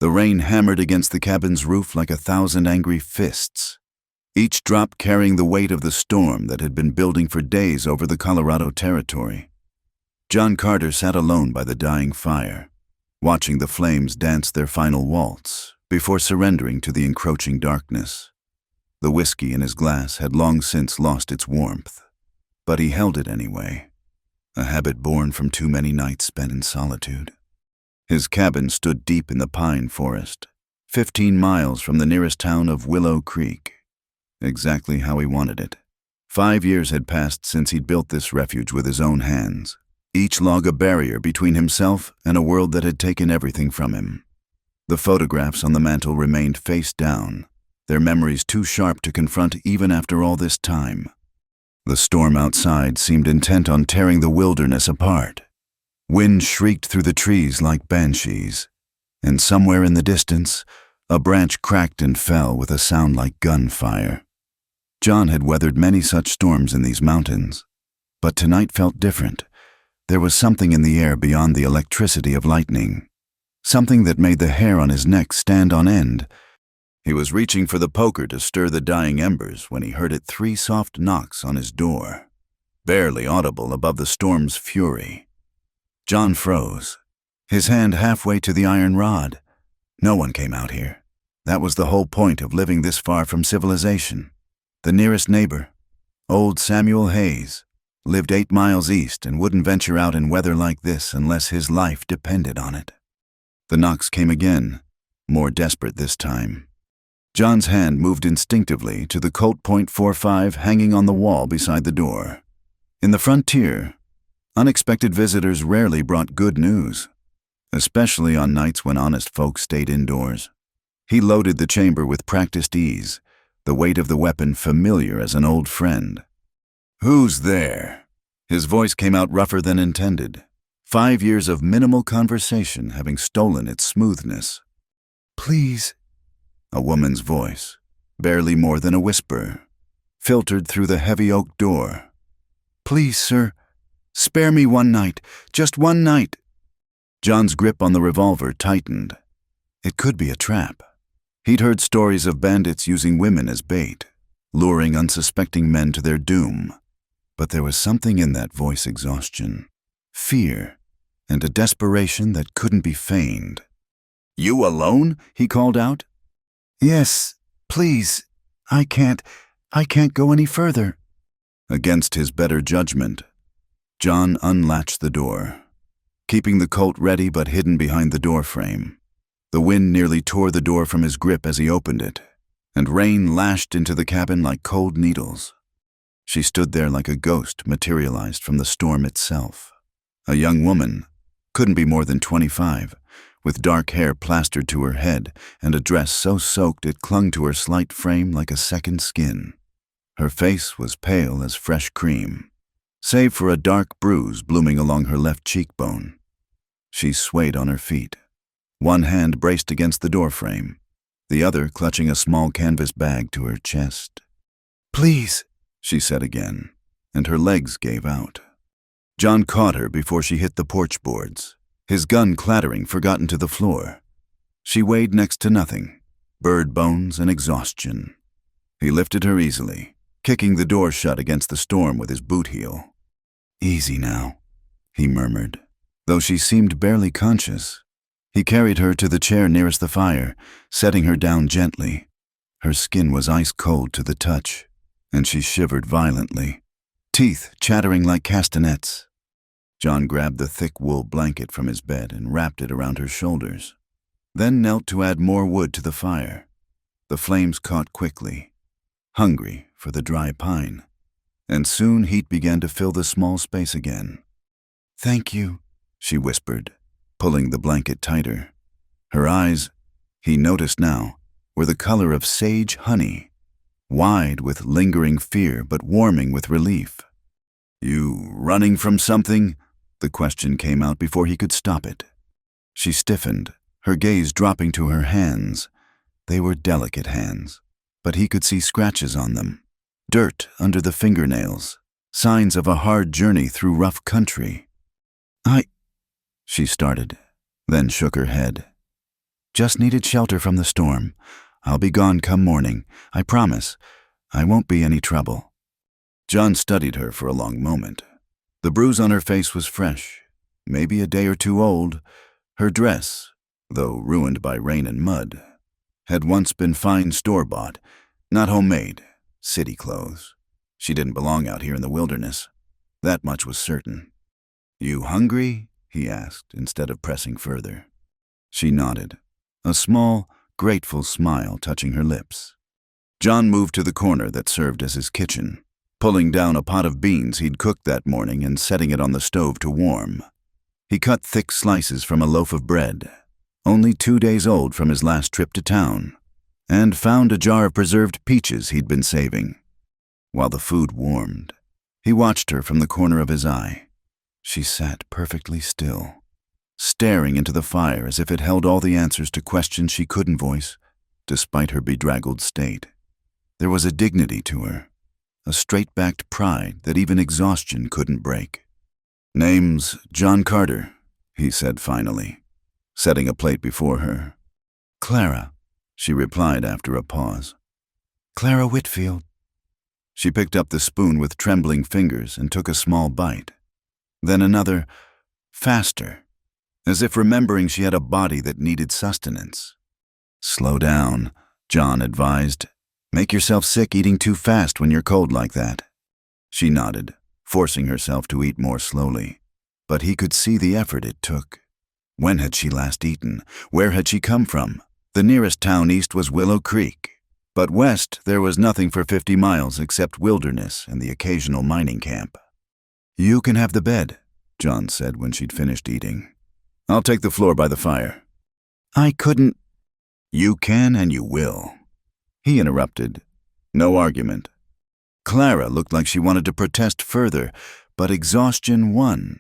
The rain hammered against the cabin's roof like 1,000 angry fists, each drop carrying the weight of the storm that had been building for days over the Colorado Territory. John Carter sat alone by the dying fire, watching the flames dance their final waltz before surrendering to the encroaching darkness. The whiskey in his glass had long since lost its warmth, but he held it anyway, a habit born from too many nights spent in solitude. His cabin stood deep in the pine forest, 15 miles from the nearest town of Willow Creek, exactly how he wanted it. 5 years had passed since he'd built this refuge with his own hands, each log a barrier between himself and a world that had taken everything from him. The photographs on the mantel remained face down, their memories too sharp to confront even after all this time. The storm outside seemed intent on tearing the wilderness apart. Wind shrieked through the trees like banshees, and somewhere in the distance, a branch cracked and fell with a sound like gunfire. John had weathered many such storms in these mountains, but tonight felt different. There was something in the air beyond the electricity of lightning, something that made the hair on his neck stand on end. He was reaching for the poker to stir the dying embers when he heard 3 soft knocks on his door, barely audible above the storm's fury. John froze, his hand halfway to the iron rod. No one came out here. That was the whole point of living this far from civilization. The nearest neighbor, old Samuel Hayes, lived 8 miles east and wouldn't venture out in weather like this unless his life depended on it. The knocks came again, more desperate this time. John's hand moved instinctively to the Colt .45 hanging on the wall beside the door. In the frontier, unexpected visitors rarely brought good news, especially on nights when honest folks stayed indoors. He loaded the chamber with practiced ease, the weight of the weapon familiar as an old friend. "Who's there?" His voice came out rougher than intended, 5 years of minimal conversation having stolen its smoothness. "Please," a woman's voice, barely more than a whisper, filtered through the heavy oak door. "Please, sir, spare me one night, just one night." John's grip on the revolver tightened. It could be a trap. He'd heard stories of bandits using women as bait, luring unsuspecting men to their doom. But there was something in that voice exhaustion, fear, and a desperation that couldn't be feigned. "You alone?" he called out. "Yes, please. I can't go any further." Against his better judgment, John unlatched the door, keeping the Colt ready but hidden behind the door frame. The wind nearly tore the door from his grip as he opened it, and rain lashed into the cabin like cold needles. She stood there like a ghost materialized from the storm itself. A young woman, couldn't be more than 25, with dark hair plastered to her head and a dress so soaked it clung to her slight frame like a second skin. Her face was pale as fresh cream, save for a dark bruise blooming along her left cheekbone. She swayed on her feet, one hand braced against the doorframe, the other clutching a small canvas bag to her chest. "Please," she said again, and her legs gave out. John caught her before she hit the porch boards, his gun clattering forgotten to the floor. She weighed next to nothing, bird bones and exhaustion. He lifted her easily, kicking the door shut against the storm with his boot heel. "Easy now," he murmured, though she seemed barely conscious. He carried her to the chair nearest the fire, setting her down gently. Her skin was ice cold to the touch, and she shivered violently, teeth chattering like castanets. John grabbed the thick wool blanket from his bed and wrapped it around her shoulders, then knelt to add more wood to the fire. The flames caught quickly, hungry for the dry pine, and soon heat began to fill the small space again. "Thank you," she whispered, pulling the blanket tighter. Her eyes, he noticed now, were the color of sage honey, wide with lingering fear but warming with relief. "You running from something?" The question came out before he could stop it. She stiffened, her gaze dropping to her hands. They were delicate hands, but he could see scratches on them, dirt under the fingernails, signs of a hard journey through rough country. She started, then shook her head. Just needed shelter from the storm. I'll be gone come morning. I promise. I won't be any trouble." John studied her for a long moment. The bruise on her face was fresh, maybe a day or two old. Her dress, though ruined by rain and mud, had once been fine store-bought, not homemade, city clothes. She didn't belong out here in the wilderness. That much was certain. "You hungry?" he asked, instead of pressing further. She nodded, a small, grateful smile touching her lips. John moved to the corner that served as his kitchen, pulling down a pot of beans he'd cooked that morning and setting it on the stove to warm. He cut thick slices from a loaf of bread, only 2 days old from his last trip to town, and found a jar of preserved peaches he'd been saving. While the food warmed, he watched her from the corner of his eye. She sat perfectly still, staring into the fire as if it held all the answers to questions she couldn't voice, despite her bedraggled state. There was a dignity to her, a straight-backed pride that even exhaustion couldn't break. "Name's John Carter," he said finally, setting a plate before her. "Clara," she replied after a pause. "Clara Whitfield." She picked up the spoon with trembling fingers and took a small bite. Then another, faster, as if remembering she had a body that needed sustenance. "Slow down," John advised. "Make yourself sick eating too fast when you're cold like that." She nodded, forcing herself to eat more slowly. But he could see the effort it took. When had she last eaten? Where had she come from? The nearest town east was Willow Creek, but west there was nothing for 50 miles except wilderness and the occasional mining camp. "You can have the bed," John said when she'd finished eating. "I'll take the floor by the fire." "I couldn't." "You can and you will," he interrupted. No argument. Clara looked like she wanted to protest further, but exhaustion won.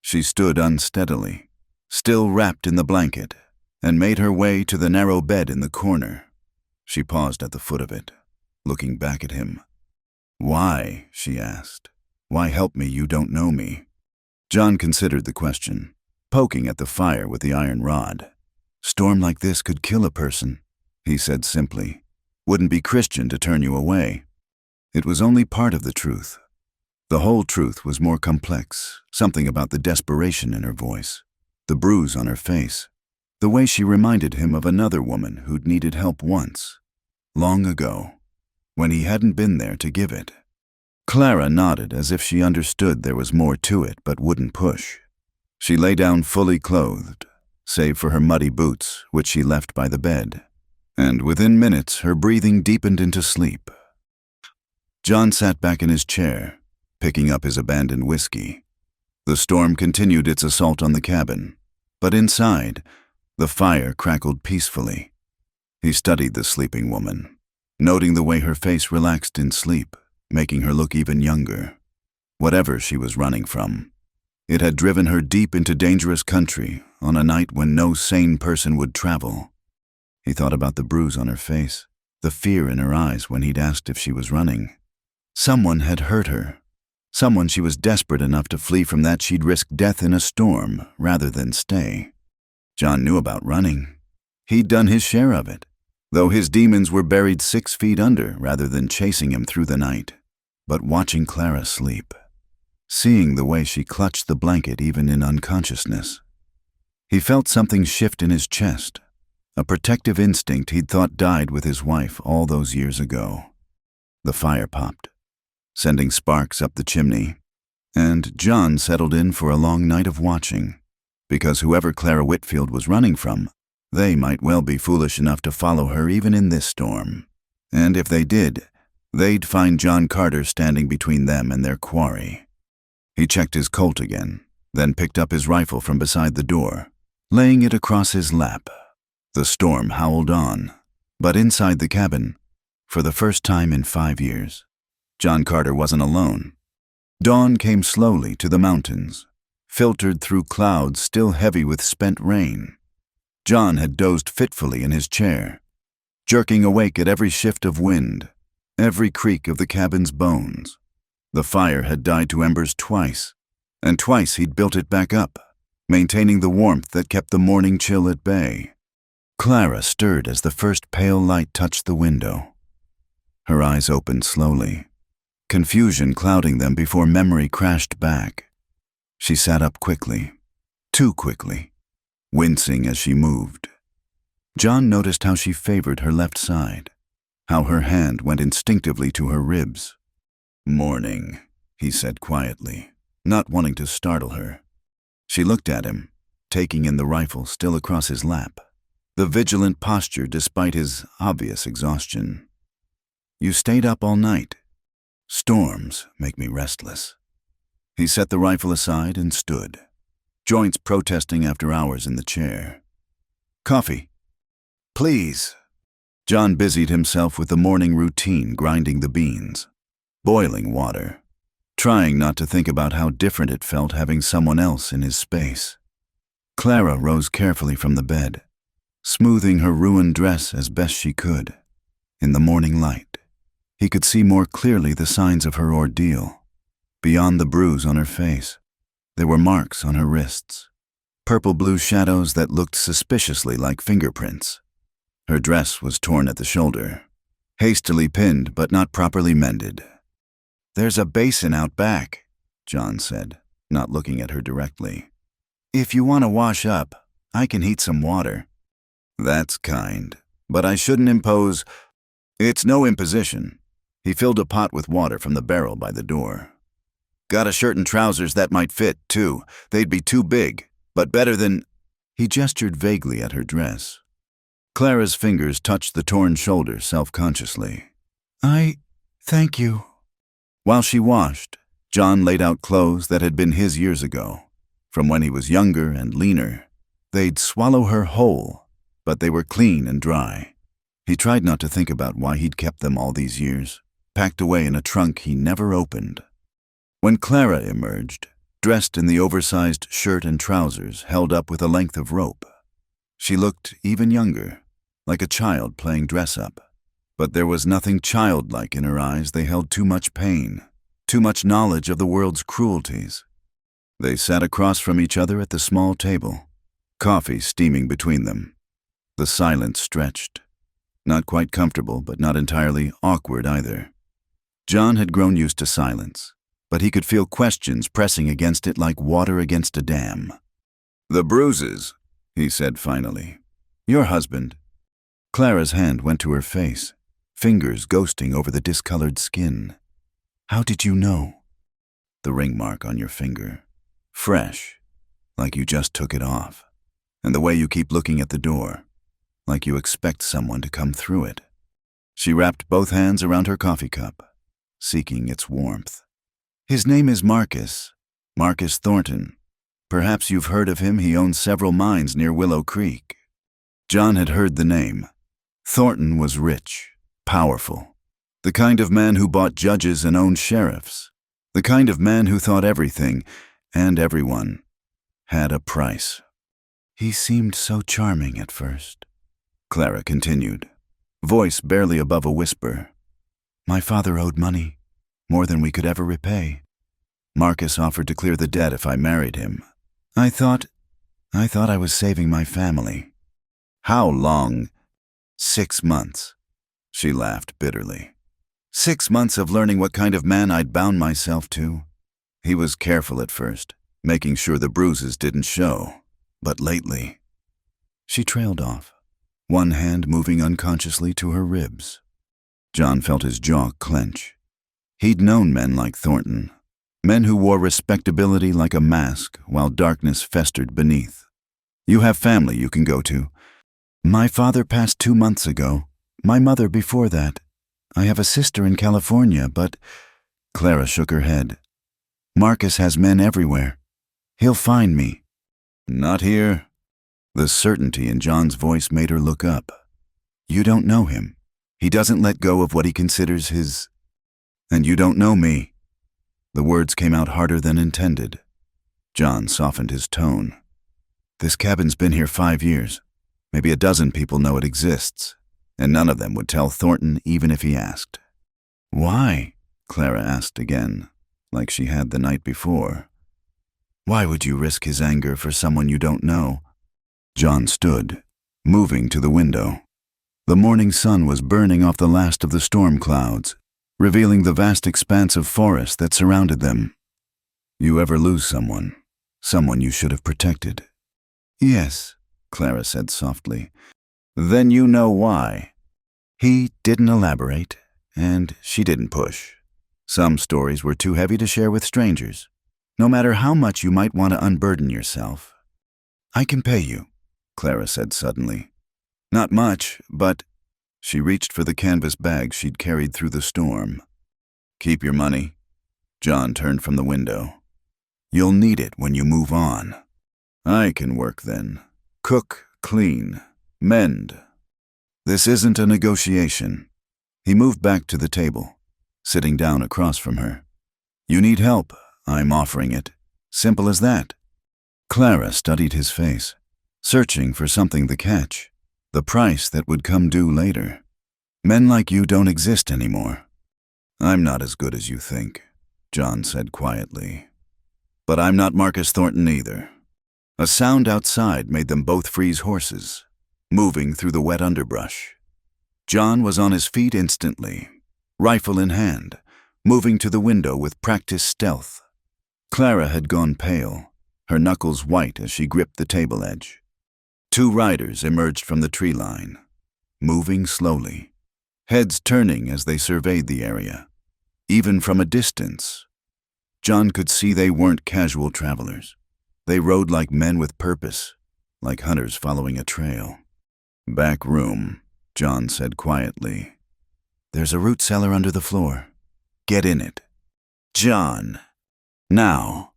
She stood unsteadily, still wrapped in the blanket, and made her way to the narrow bed in the corner. She paused at the foot of it, looking back at him. "Why?" she asked. "Why help me? You don't know me." John considered the question, poking at the fire with the iron rod. "Storm like this could kill a person," he said simply. "Wouldn't be Christian to turn you away." It was only part of the truth. The whole truth was more complex, something about the desperation in her voice, the bruise on her face, the way she reminded him of another woman who'd needed help once, long ago, when he hadn't been there to give it. Clara nodded as if she understood there was more to it but wouldn't push. She lay down fully clothed, save for her muddy boots, which she left by the bed, and within minutes her breathing deepened into sleep. John sat back in his chair, picking up his abandoned whiskey. The storm continued its assault on the cabin, but inside, the fire crackled peacefully. He studied the sleeping woman, noting the way her face relaxed in sleep, making her look even younger. Whatever she was running from, it had driven her deep into dangerous country on a night when no sane person would travel. He thought about the bruise on her face, the fear in her eyes when he'd asked if she was running. Someone had hurt her. Someone she was desperate enough to flee from that she'd risk death in a storm rather than stay. John knew about running. He'd done his share of it, though his demons were buried 6 feet under rather than chasing him through the night. But watching Clara sleep, seeing the way she clutched the blanket even in unconsciousness, he felt something shift in his chest, a protective instinct he'd thought died with his wife all those years ago. The fire popped, sending sparks up the chimney, and John settled in for a long night of watching, because whoever Clara Whitfield was running from, they might well be foolish enough to follow her even in this storm. And if they did, they'd find John Carter standing between them and their quarry. He checked his Colt again, then picked up his rifle from beside the door, laying it across his lap. The storm howled on, but inside the cabin, for the first time in 5 years, John Carter wasn't alone. Dawn came slowly to the mountains, filtered through clouds still heavy with spent rain. John had dozed fitfully in his chair, jerking awake at every shift of wind, every creak of the cabin's bones. The fire had died to embers twice, and twice he'd built it back up, maintaining the warmth that kept the morning chill at bay. Clara stirred as the first pale light touched the window. Her eyes opened slowly, confusion clouding them before memory crashed back. She sat up quickly, too quickly, wincing as she moved. John noticed how she favored her left side, how her hand went instinctively to her ribs. "Morning," he said quietly, not wanting to startle her. She looked at him, taking in the rifle still across his lap, the vigilant posture despite his obvious exhaustion. "You stayed up all night. Storms make me restless." He set the rifle aside and stood, joints protesting after hours in the chair. "Coffee." "Please." John busied himself with the morning routine, grinding the beans, boiling water, trying not to think about how different it felt having someone else in his space. Clara rose carefully from the bed, smoothing her ruined dress as best she could. In the morning light, he could see more clearly the signs of her ordeal. Beyond the bruise on her face, there were marks on her wrists, purple-blue shadows that looked suspiciously like fingerprints. Her dress was torn at the shoulder, hastily pinned but not properly mended. "There's a basin out back," John said, not looking at her directly. "If you want to wash up, I can heat some water." "That's kind, but I shouldn't impose—" "It's no imposition." He filled a pot with water from the barrel by the door. "Got a shirt and trousers that might fit, too. They'd be too big, but better than—" He gestured vaguely at her dress. Clara's fingers touched the torn shoulder self-consciously. "Thank you." While she washed, John laid out clothes that had been his years ago, from when he was younger and leaner. They'd swallow her whole, but they were clean and dry. He tried not to think about why he'd kept them all these years, packed away in a trunk he never opened. When Clara emerged, dressed in the oversized shirt and trousers held up with a length of rope, she looked even younger, like a child playing dress-up. But there was nothing childlike in her eyes. They held too much pain, too much knowledge of the world's cruelties. They sat across from each other at the small table, coffee steaming between them. The silence stretched, not quite comfortable, but not entirely awkward either. John had grown used to silence, but he could feel questions pressing against it like water against a dam. "The bruises," he said finally. "Your husband." Clara's hand went to her face, fingers ghosting over the discolored skin. "How did you know?" "The ring mark on your finger. Fresh, like you just took it off. And the way you keep looking at the door, like you expect someone to come through it." She wrapped both hands around her coffee cup, seeking its warmth. "His name is Marcus Thornton. Perhaps you've heard of him. He owns several mines near Willow Creek." John had heard the name. Thornton was rich, powerful, the kind of man who bought judges and owned sheriffs, the kind of man who thought everything, and everyone, had a price. "He seemed so charming at first," Clara continued, voice barely above a whisper. "My father owed money, more than we could ever repay. Marcus offered to clear the debt if I married him. I thought I was saving my family." "How long?" 6 months. She laughed bitterly. 6 months of learning what kind of man I'd bound myself to. He was careful at first, making sure the bruises didn't show. But lately... She trailed off, one hand moving unconsciously to her ribs. John felt his jaw clench. He'd known men like Thornton, men who wore respectability like a mask while darkness festered beneath. "You have family you can go to." "My father passed 2 months ago. My mother before that. I have a sister in California, but—" Clara shook her head. "Marcus has men everywhere. He'll find me." "Not here." The certainty in John's voice made her look up. "You don't know him. He doesn't let go of what he considers his... And you don't know me." The words came out harder than intended. John softened his tone. "This cabin's been here 5 years. Maybe a dozen people know it exists, and none of them would tell Thornton even if he asked." "Why?" Clara asked again, like she had the night before. "Why would you risk his anger for someone you don't know?" John stood, moving to the window. The morning sun was burning off the last of the storm clouds, revealing the vast expanse of forest that surrounded them. You ever lose someone you should have protected? Yes, Clara said softly. Then you know why. He didn't elaborate, and she didn't push. Some stories were too heavy to share with strangers, no matter how much you might want to unburden yourself. I can pay you, Clara said suddenly. Not much, but... She reached for the canvas bag she'd carried through the storm. Keep your money. John turned from the window. You'll need it when you move on. I can work then. Cook, clean, mend. This isn't a negotiation. He moved back to the table, sitting down across from her. You need help. I'm offering it. Simple as that. Clara studied his face, searching for something to catch, the price that would come due later. Men like you don't exist anymore. I'm not as good as you think, John said quietly. But I'm not Marcus Thornton either. A sound outside made them both freeze horses, moving through the wet underbrush. John was on his feet instantly, rifle in hand, moving to the window with practiced stealth. Clara had gone pale, her knuckles white as she gripped the table edge. Two riders emerged from the tree line, moving slowly, heads turning as they surveyed the area. Even from a distance, John could see they weren't casual travelers. They rode like men with purpose, like hunters following a trail. Back room, John said quietly. There's a root cellar under the floor. Get in it. John. Now.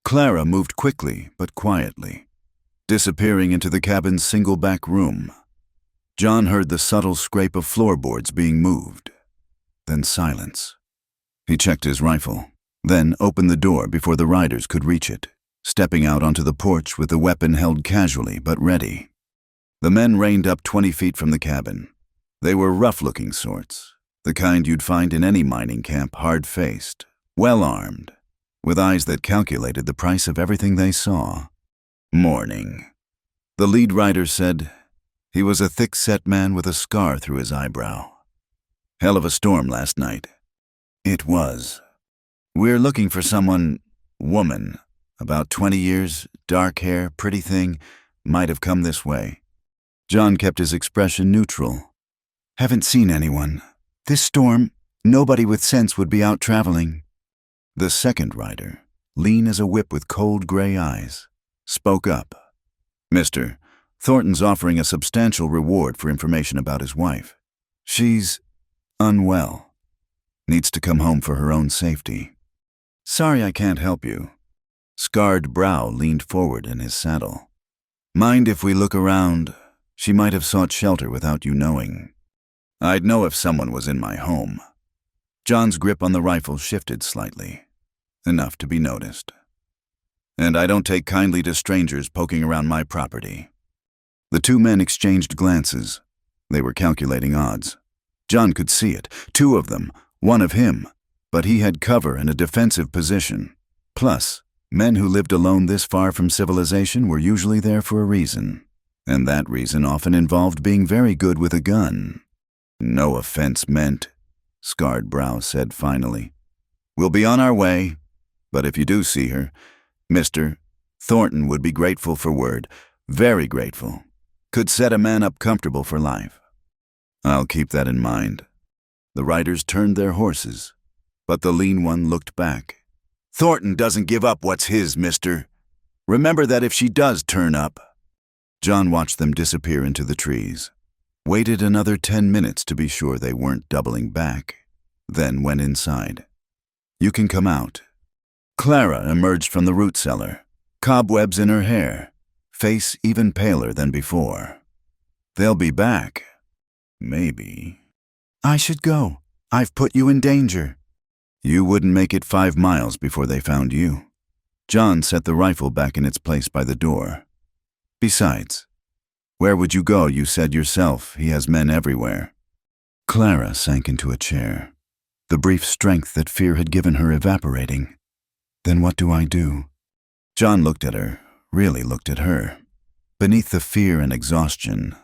Clara moved quickly but quietly, disappearing into the cabin's single back room. John heard the subtle scrape of floorboards being moved. Then silence. He checked his rifle, then opened the door before the riders could reach it, stepping out onto the porch with the weapon held casually but ready. The men reined up 20 feet from the cabin. They were rough-looking sorts, the kind you'd find in any mining camp, hard-faced, well-armed, with eyes that calculated the price of everything they saw. Morning. The lead rider said he was a thick-set man with a scar through his eyebrow. Hell of a storm last night. It was. We're looking for someone, woman, about 20 years, dark hair, pretty thing, might have come this way. John kept his expression neutral. Haven't seen anyone. This storm, nobody with sense would be out traveling. The second rider, lean as a whip with cold gray eyes, spoke up. Mister, Thornton's offering a substantial reward for information about his wife. She's unwell. Needs to come home for her own safety. Sorry I can't help you. Scarred brow leaned forward in his saddle. Mind if we look around? She might have sought shelter without you knowing. I'd know if someone was in my home. John's grip on the rifle shifted slightly, enough to be noticed. And I don't take kindly to strangers poking around my property. The two men exchanged glances. They were calculating odds. John could see it, 2 of them, 1 of him, but he had cover in a defensive position. Plus, men who lived alone this far from civilization were usually there for a reason, and that reason often involved being very good with a gun. No offense meant, Scarred Brow said finally. We'll be on our way, but if you do see her, Mr. Thornton would be grateful for word, very grateful. Could set a man up comfortable for life. I'll keep that in mind. The riders turned their horses, but the lean one looked back. Thornton doesn't give up what's his, mister. Remember that if she does turn up. John watched them disappear into the trees, waited another 10 minutes to be sure they weren't doubling back, then went inside. You can come out. Clara emerged from the root cellar, cobwebs in her hair, face even paler than before. They'll be back. Maybe. I should go. I've put you in danger. You wouldn't make it 5 miles before they found you. John set the rifle back in its place by the door. Besides, where would you go? You said yourself he has men everywhere. Clara sank into a chair, the brief strength that fear had given her evaporating. Then what do I do? John looked at her, really looked at her. Beneath the fear and exhaustion,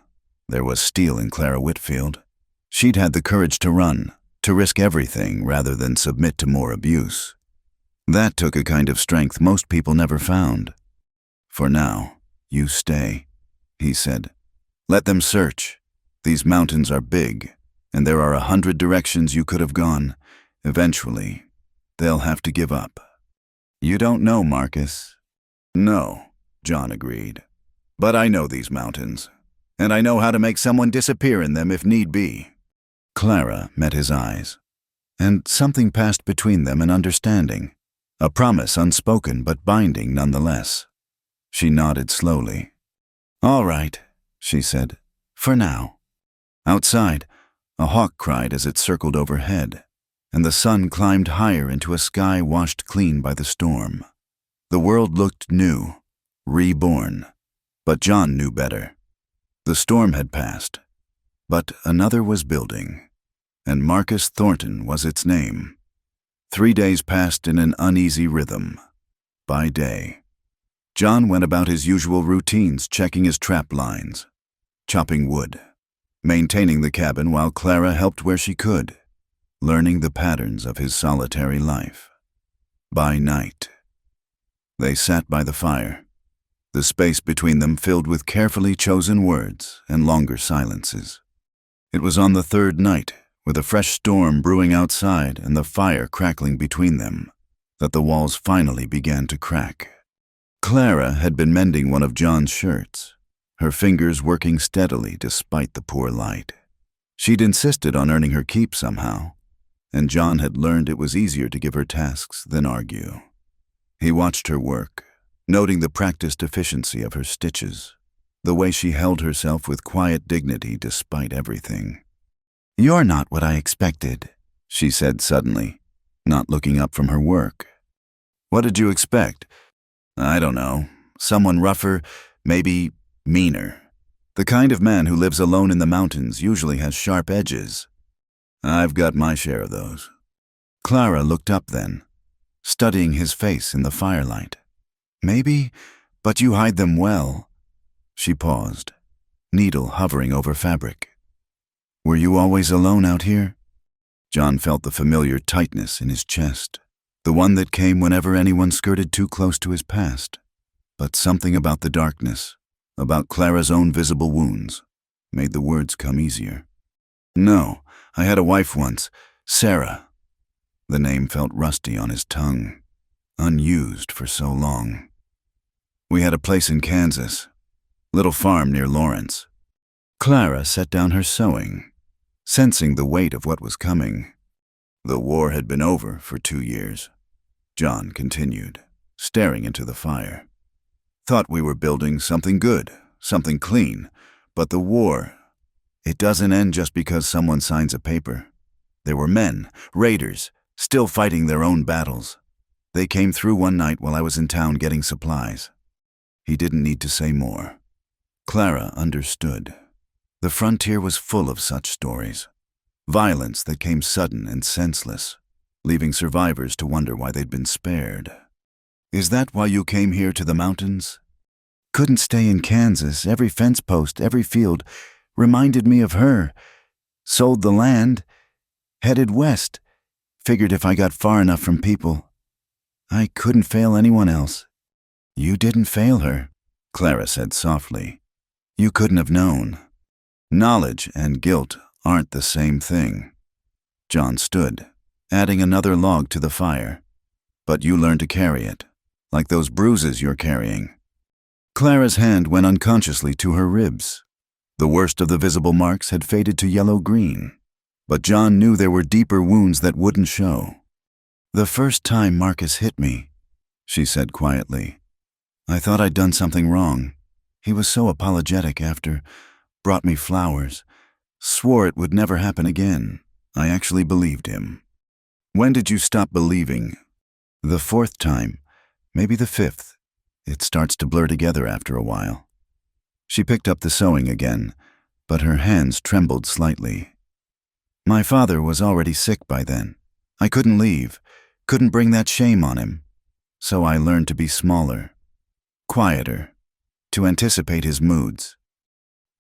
There was steel in Clara Whitfield. She'd had the courage to run, to risk everything rather than submit to more abuse. That took a kind of strength most people never found. "For now, you stay," he said. "Let them search. These mountains are big, and there are 100 directions you could have gone. Eventually, they'll have to give up." "You don't know, Marcus." "No," John agreed. "But I know these mountains, and I know how to make someone disappear in them if need be." Clara met his eyes, and something passed between them in understanding, a promise unspoken but binding nonetheless. She nodded slowly. "All right," she said, "for now." Outside, a hawk cried as it circled overhead, and the sun climbed higher into a sky washed clean by the storm. The world looked new, reborn, but John knew better. The storm had passed, but another was building, and Marcus Thornton was its name. 3 days passed in an uneasy rhythm. By day, John went about his usual routines, checking his trap lines, chopping wood, maintaining the cabin while Clara helped where she could, learning the patterns of his solitary life. By night, they sat by the fire, the space between them filled with carefully chosen words and longer silences. It was on the third night, with a fresh storm brewing outside and the fire crackling between them, that the walls finally began to crack. Clara had been mending one of John's shirts, her fingers working steadily despite the poor light. She'd insisted on earning her keep somehow, and John had learned it was easier to give her tasks than argue. He watched her work, noting the practiced efficiency of her stitches, the way she held herself with quiet dignity despite everything. "You're not what I expected," she said suddenly, not looking up from her work. "What did you expect?" "I don't know. Someone rougher, maybe meaner. The kind of man who lives alone in the mountains usually has sharp edges. I've got my share of those." Clara looked up then, studying his face in the firelight. "Maybe, but you hide them well." She paused, needle hovering over fabric. "Were you always alone out here?" John felt the familiar tightness in his chest, the one that came whenever anyone skirted too close to his past. But something about the darkness, about Clara's own visible wounds, made the words come easier. "No, I had a wife once, Sarah." The name felt rusty on his tongue, unused for so long. "We had a place in Kansas, little farm near Lawrence." Clara set down her sewing, sensing the weight of what was coming. "The war had been over for 2 years. John continued, staring into the fire. "Thought we were building something good, something clean, but the war, it doesn't end just because someone signs a paper. There were men, raiders, still fighting their own battles. They came through one night while I was in town getting supplies." He didn't need to say more. Clara understood. The frontier was full of such stories. Violence that came sudden and senseless, leaving survivors to wonder why they'd been spared. "Is that why you came here to the mountains?" "Couldn't stay in Kansas. Every fence post, every field reminded me of her. Sold the land, headed west. Figured if I got far enough from people, I couldn't fail anyone else." "You didn't fail her," Clara said softly. "You couldn't have known. Knowledge and guilt aren't the same thing." John stood, adding another log to the fire. "But you learned to carry it, like those bruises you're carrying." Clara's hand went unconsciously to her ribs. The worst of the visible marks had faded to yellow-green, but John knew there were deeper wounds that wouldn't show. "The first time Marcus hit me," she said quietly, "I thought I'd done something wrong. He was so apologetic after, brought me flowers, swore it would never happen again. I actually believed him." "When did you stop believing?" "The 4th time, maybe the 5th. It starts to blur together after a while." She picked up the sewing again, but her hands trembled slightly. "My father was already sick by then. I couldn't leave, couldn't bring that shame on him. So I learned to be smaller, quieter, to anticipate his moods.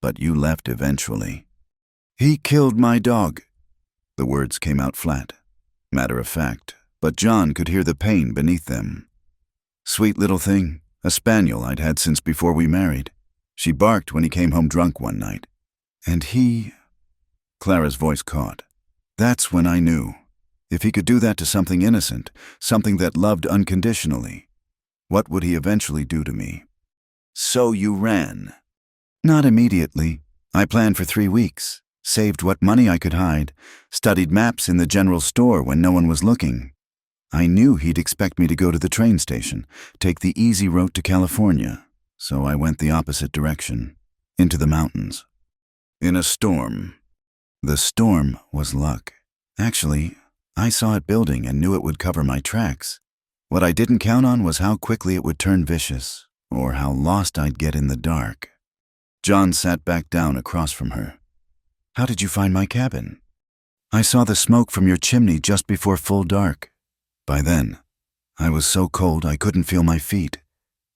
but you left eventually. He killed my dog. The words came out flat, matter of fact, but John could hear the pain beneath them. Sweet little thing, a spaniel I'd had since before we married. She barked when he came home drunk one night. And he... Clara's voice caught. That's when I knew. If he could do that to something innocent, something that loved unconditionally, what would he eventually do to me? So you ran. Not immediately. I planned for 3 weeks, saved what money I could hide, studied maps in the general store when no one was looking. I knew he'd expect me to go to the train station, take the easy route to California, so I went the opposite direction, into the mountains. In a storm. The storm was luck. Actually, I saw it building and knew it would cover my tracks. What I didn't count on was how quickly it would turn vicious, or how lost I'd get in the dark. John sat back down across from her. How did you find my cabin? I saw the smoke from your chimney just before full dark. By then, I was so cold I couldn't feel my feet,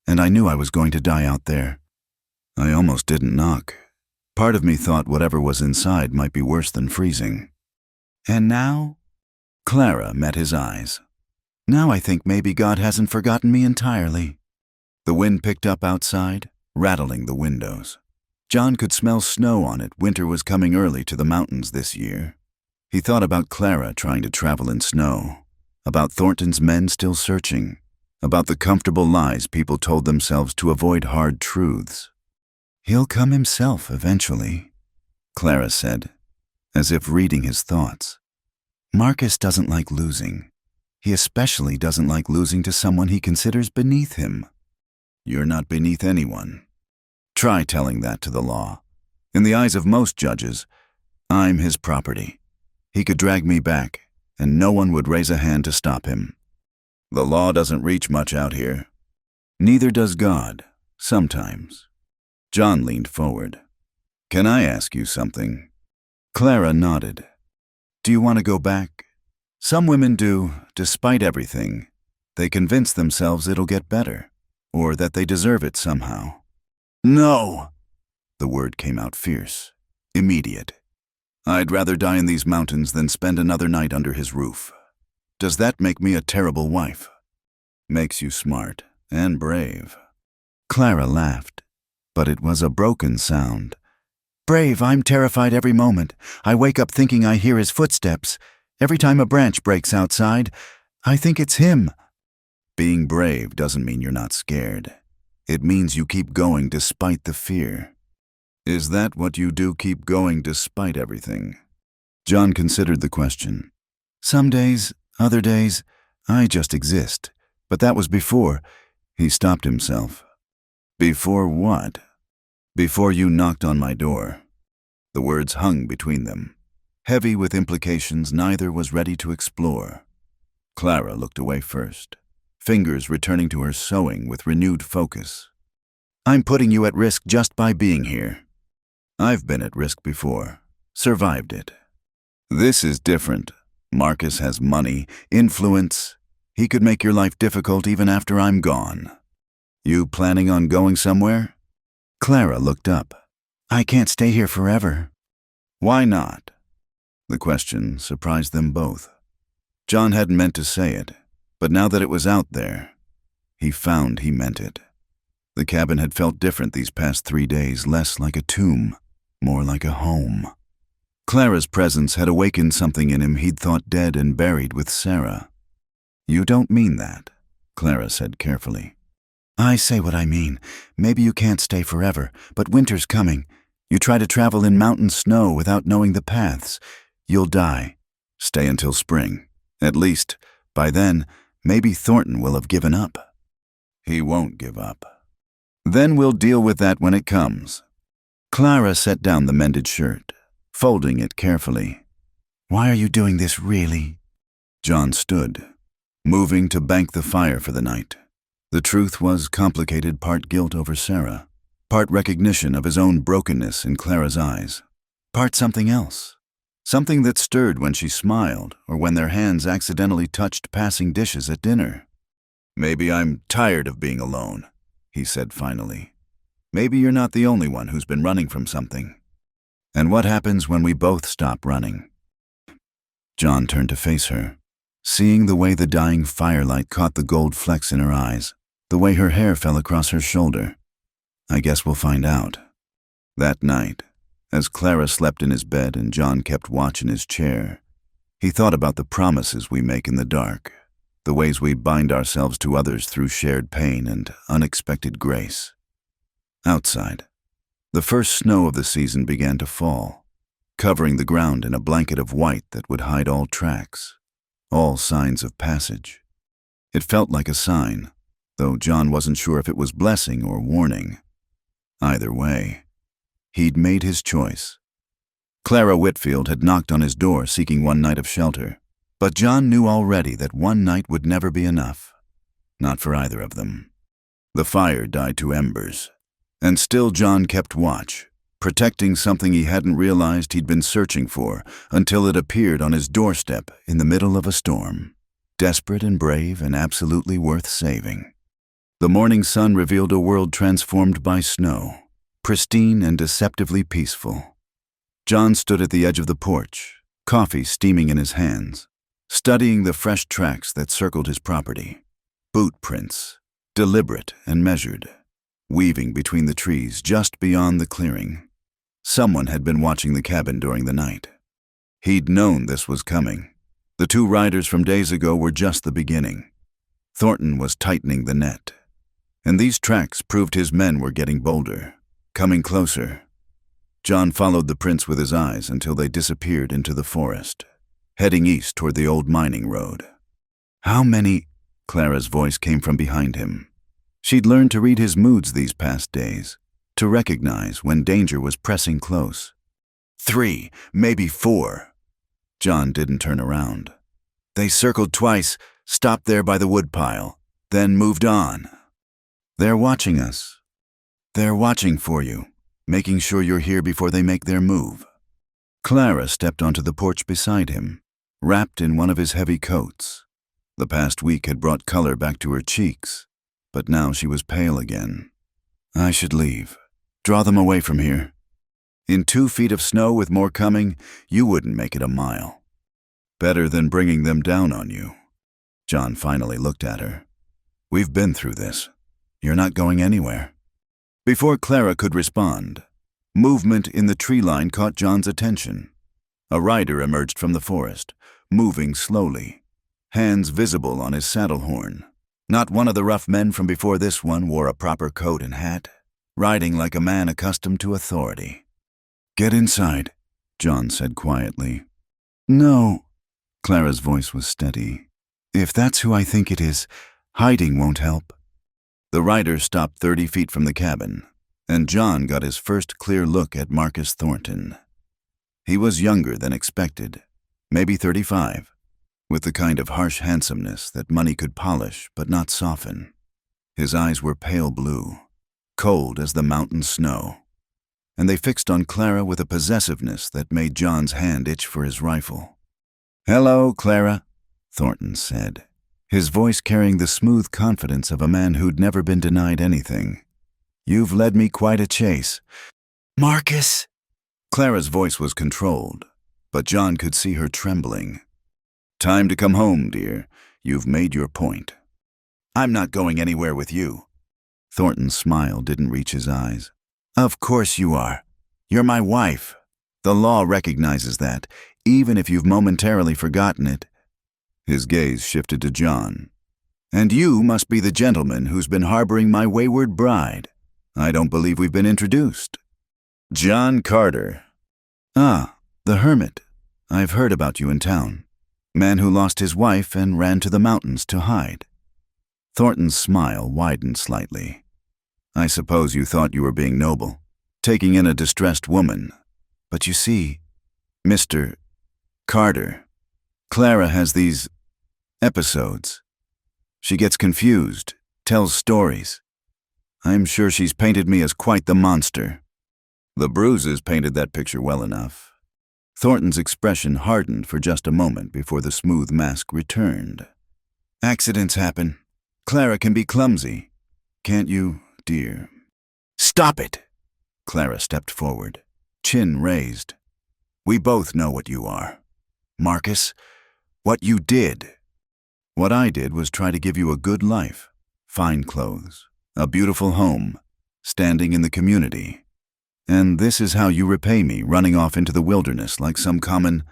and I knew I was going to die out there. I almost didn't knock. Part of me thought whatever was inside might be worse than freezing. And now? Clara met his eyes. Now I think maybe God hasn't forgotten me entirely. The wind picked up outside, rattling the windows. John could smell snow on it. Winter was coming early to the mountains this year. He thought about Clara trying to travel in snow, about Thornton's men still searching, about the comfortable lies people told themselves to avoid hard truths. He'll come himself eventually, Clara said, as if reading his thoughts. Marcus doesn't like losing. He especially doesn't like losing to someone he considers beneath him. You're not beneath anyone. Try telling that to the law. In the eyes of most judges, I'm his property. He could drag me back, and no one would raise a hand to stop him. The law doesn't reach much out here. Neither does God, sometimes. John leaned forward. Can I ask you something? Clara nodded. Do you want to go back? Some women do, despite everything. They convince themselves it'll get better, or that they deserve it somehow. No! The word came out fierce, immediate. I'd rather die in these mountains than spend another night under his roof. Does that make me a terrible wife? Makes you smart and brave. Clara laughed, but it was a broken sound. Brave, I'm terrified every moment. I wake up thinking I hear his footsteps. Every time a branch breaks outside, I think it's him. Being brave doesn't mean you're not scared. It means you keep going despite the fear. Is that what you do, keep going despite everything? John considered the question. Some days, other days, I just exist. But that was before. He stopped himself. Before what? Before you knocked on my door. The words hung between them, heavy with implications neither was ready to explore. Clara looked away first, fingers returning to her sewing with renewed focus. I'm putting you at risk just by being here. I've been at risk before, survived it. This is different. Marcus has money, influence. He could make your life difficult even after I'm gone. You planning on going somewhere? Clara looked up. I can't stay here forever. Why not? The question surprised them both. John hadn't meant to say it, but now that it was out there, he found he meant it. The cabin had felt different these past 3 days, less like a tomb, more like a home. Clara's presence had awakened something in him he'd thought dead and buried with Sarah. You don't mean that, Clara said carefully. I say what I mean. Maybe you can't stay forever, but winter's coming. You try to travel in mountain snow without knowing the paths. You'll die. Stay until spring. At least, by then, maybe Thornton will have given up. He won't give up. Then we'll deal with that when it comes. Clara set down the mended shirt, folding it carefully. Why are you doing this, really? John stood, moving to bank the fire for the night. The truth was complicated, part guilt over Sarah, part recognition of his own brokenness in Clara's eyes, part something else, something that stirred when she smiled or when their hands accidentally touched passing dishes at dinner. Maybe I'm tired of being alone, he said finally. Maybe you're not the only one who's been running from something. And what happens when we both stop running? John turned to face her, seeing the way the dying firelight caught the gold flecks in her eyes, the way her hair fell across her shoulder. I guess we'll find out. That night, as Clara slept in his bed and John kept watch in his chair, he thought about the promises we make in the dark, the ways we bind ourselves to others through shared pain and unexpected grace. Outside, the first snow of the season began to fall, covering the ground in a blanket of white that would hide all tracks, all signs of passage. It felt like a sign, though John wasn't sure if it was blessing or warning. Either way, he'd made his choice. Clara Whitfield had knocked on his door seeking one night of shelter, but John knew already that one night would never be enough. Not for either of them. The fire died to embers, and still John kept watch, protecting something he hadn't realized he'd been searching for until it appeared on his doorstep in the middle of a storm, desperate and brave and absolutely worth saving. The morning sun revealed a world transformed by snow, pristine and deceptively peaceful. John stood at the edge of the porch, coffee steaming in his hands, studying the fresh tracks that circled his property. Boot prints, deliberate and measured, weaving between the trees just beyond the clearing. Someone had been watching the cabin during the night. He'd known this was coming. The two riders from days ago were just the beginning. Thornton was tightening the net, and these tracks proved his men were getting bolder, coming closer. John followed the prints with his eyes until they disappeared into the forest, heading east toward the old mining road. How many? Clara's voice came from behind him. She'd learned to read his moods these past days, to recognize when danger was pressing close. 3, maybe 4. John didn't turn around. They circled twice, stopped there by the woodpile, then moved on. They're watching us. They're watching for you, making sure you're here before they make their move. Clara stepped onto the porch beside him, wrapped in one of his heavy coats. The past week had brought color back to her cheeks, but now she was pale again. I should leave. Draw them away from here. In 2 feet of snow with more coming, you wouldn't make it a mile. Better than bringing them down on you. John finally looked at her. We've been through this. You're not going anywhere. Before Clara could respond, movement in the tree line caught John's attention. A rider emerged from the forest, moving slowly, hands visible on his saddle horn. Not one of the rough men from before this one wore a proper coat and hat, riding like a man accustomed to authority. Get inside, John said quietly. No, Clara's voice was steady. If that's who I think it is, hiding won't help. The rider stopped 30 feet from the cabin, and John got his first clear look at Marcus Thornton. He was younger than expected, maybe 35, with the kind of harsh handsomeness that money could polish but not soften. His eyes were pale blue, cold as the mountain snow, and they fixed on Clara with a possessiveness that made John's hand itch for his rifle. Hello, Clara, Thornton said, his voice carrying the smooth confidence of a man who'd never been denied anything. You've led me quite a chase. Marcus! Clara's voice was controlled, but John could see her trembling. Time to come home, dear. You've made your point. I'm not going anywhere with you. Thornton's smile didn't reach his eyes. Of course you are. You're my wife. The law recognizes that, even if you've momentarily forgotten it. His gaze shifted to John. And you must be the gentleman who's been harboring my wayward bride. I don't believe we've been introduced. John Carter. Ah, the hermit. I've heard about you in town. Man who lost his wife and ran to the mountains to hide. Thornton's smile widened slightly. I suppose you thought you were being noble, taking in a distressed woman. But you see, Mr. Carter, Clara has these episodes. She gets confused, tells stories. I'm sure she's painted me as quite the monster. The bruises painted that picture well enough. Thornton's expression hardened for just a moment before the smooth mask returned. Accidents happen. Clara can be clumsy. Can't you, dear? Stop it! Clara stepped forward, chin raised. We both know what you are. Marcus, what you did. What I did was try to give you a good life, fine clothes, a beautiful home, standing in the community. And this is how you repay me, running off into the wilderness like some common,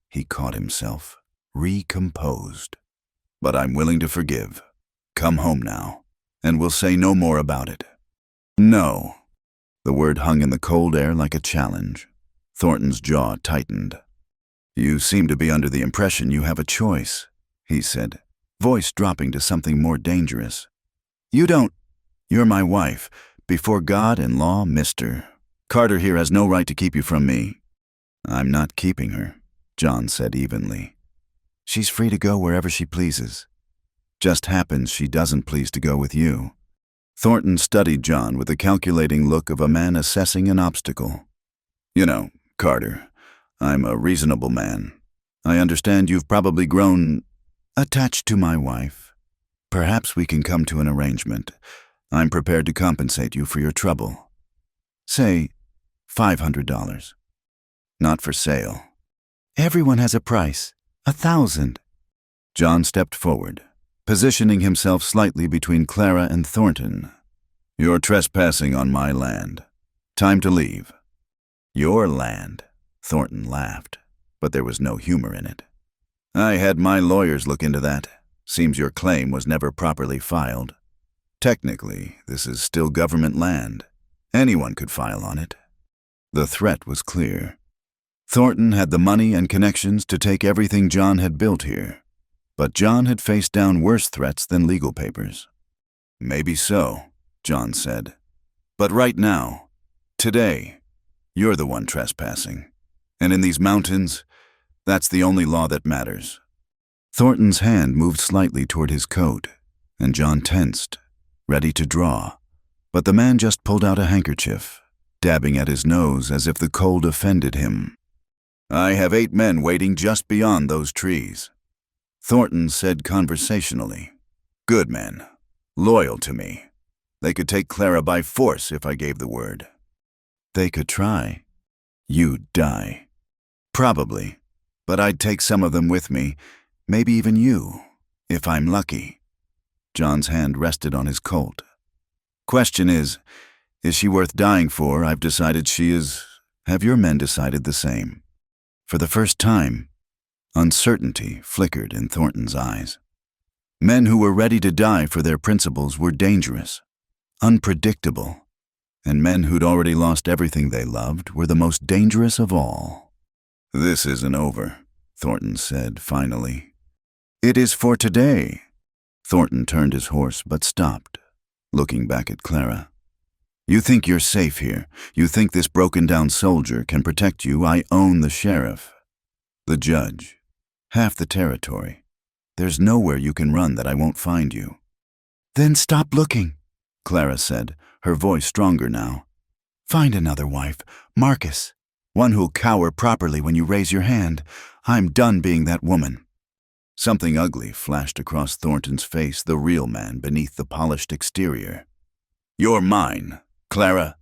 he caught himself, recomposed. But I'm willing to forgive. Come home now, and we'll say no more about it. No. The word hung in the cold air like a challenge. Thornton's jaw tightened. You seem to be under the impression you have a choice, he said, voice dropping to something more dangerous. You don't. You're my wife. Before God and law, mister. Carter here has no right to keep you from me. I'm not keeping her, John said evenly. She's free to go wherever she pleases. Just happens she doesn't please to go with you. Thornton studied John with the calculating look of a man assessing an obstacle. You know, Carter, I'm a reasonable man. I understand you've probably grown attached to my wife. Perhaps we can come to an arrangement. I'm prepared to compensate you for your trouble. Say, $500. Not for sale. Everyone has a price. 1,000. John stepped forward, positioning himself slightly between Clara and Thornton. You're trespassing on my land. Time to leave. Your land, Thornton laughed, but there was no humor in it. I had my lawyers look into that. Seems your claim was never properly filed. Technically, this is still government land. Anyone could file on it. The threat was clear. Thornton had the money and connections to take everything John had built here, but John had faced down worse threats than legal papers. Maybe so, John said. But right now, today, you're the one trespassing. And in these mountains, that's the only law that matters. Thornton's hand moved slightly toward his coat, and John tensed, ready to draw. But the man just pulled out a handkerchief, dabbing at his nose as if the cold offended him. I have 8 men waiting just beyond those trees. Thornton said conversationally. Good men, loyal to me. They could take Clara by force if I gave the word. They could try. You'd die. Probably, but I'd take some of them with me, maybe even you, if I'm lucky. John's hand rested on his Colt. Question is she worth dying for? I've decided she is. Have your men decided the same? For the first time, uncertainty flickered in Thornton's eyes. Men who were ready to die for their principles were dangerous, unpredictable, and men who'd already lost everything they loved were the most dangerous of all. This isn't over, Thornton said finally. It is for today. Thornton turned his horse but stopped, looking back at Clara. You think you're safe here. You think this broken-down soldier can protect you. I own the sheriff, the judge, half the territory. There's nowhere you can run that I won't find you. Then stop looking, Clara said, her voice stronger now. Find another wife, Marcus, one who'll cower properly when you raise your hand. I'm done being that woman. Something ugly flashed across Thornton's face, the real man beneath the polished exterior. You're mine, Clara.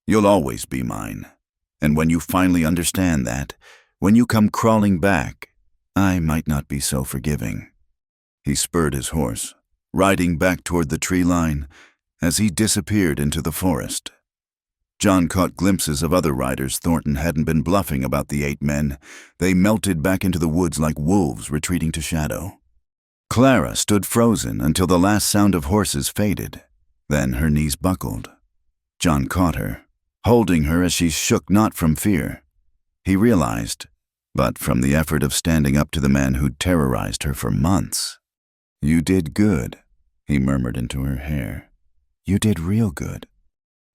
You'll always be mine. And when you finally understand that, when you come crawling back, I might not be so forgiving. He spurred his horse, riding back toward the tree line as he disappeared into the forest. John caught glimpses of other riders. Thornton hadn't been bluffing about the 8 men. They melted back into the woods like wolves retreating to shadow. Clara stood frozen until the last sound of horses faded. Then her knees buckled. John caught her, holding her as she shook not from fear. He realized, but from the effort of standing up to the man who'd terrorized her for months. You did good, he murmured into her hair. You did real good.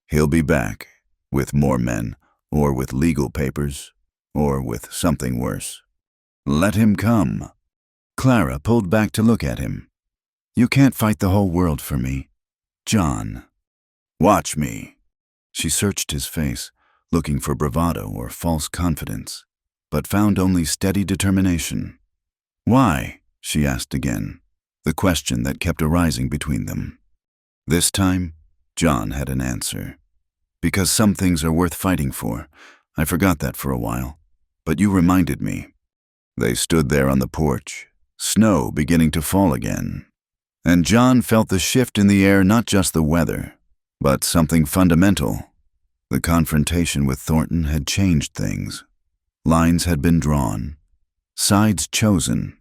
He'll be back, with more men, or with legal papers, or with something worse. Let him come. Clara pulled back to look at him. You can't fight the whole world for me, John. Watch me. She searched his face, looking for bravado or false confidence, but found only steady determination. Why? She asked again, the question that kept arising between them. This time, John had an answer. Because some things are worth fighting for. I forgot that for a while, but you reminded me. They stood there on the porch, snow beginning to fall again. And John felt the shift in the air, not just the weather, but something fundamental. The confrontation with Thornton had changed things. Lines had been drawn, sides chosen.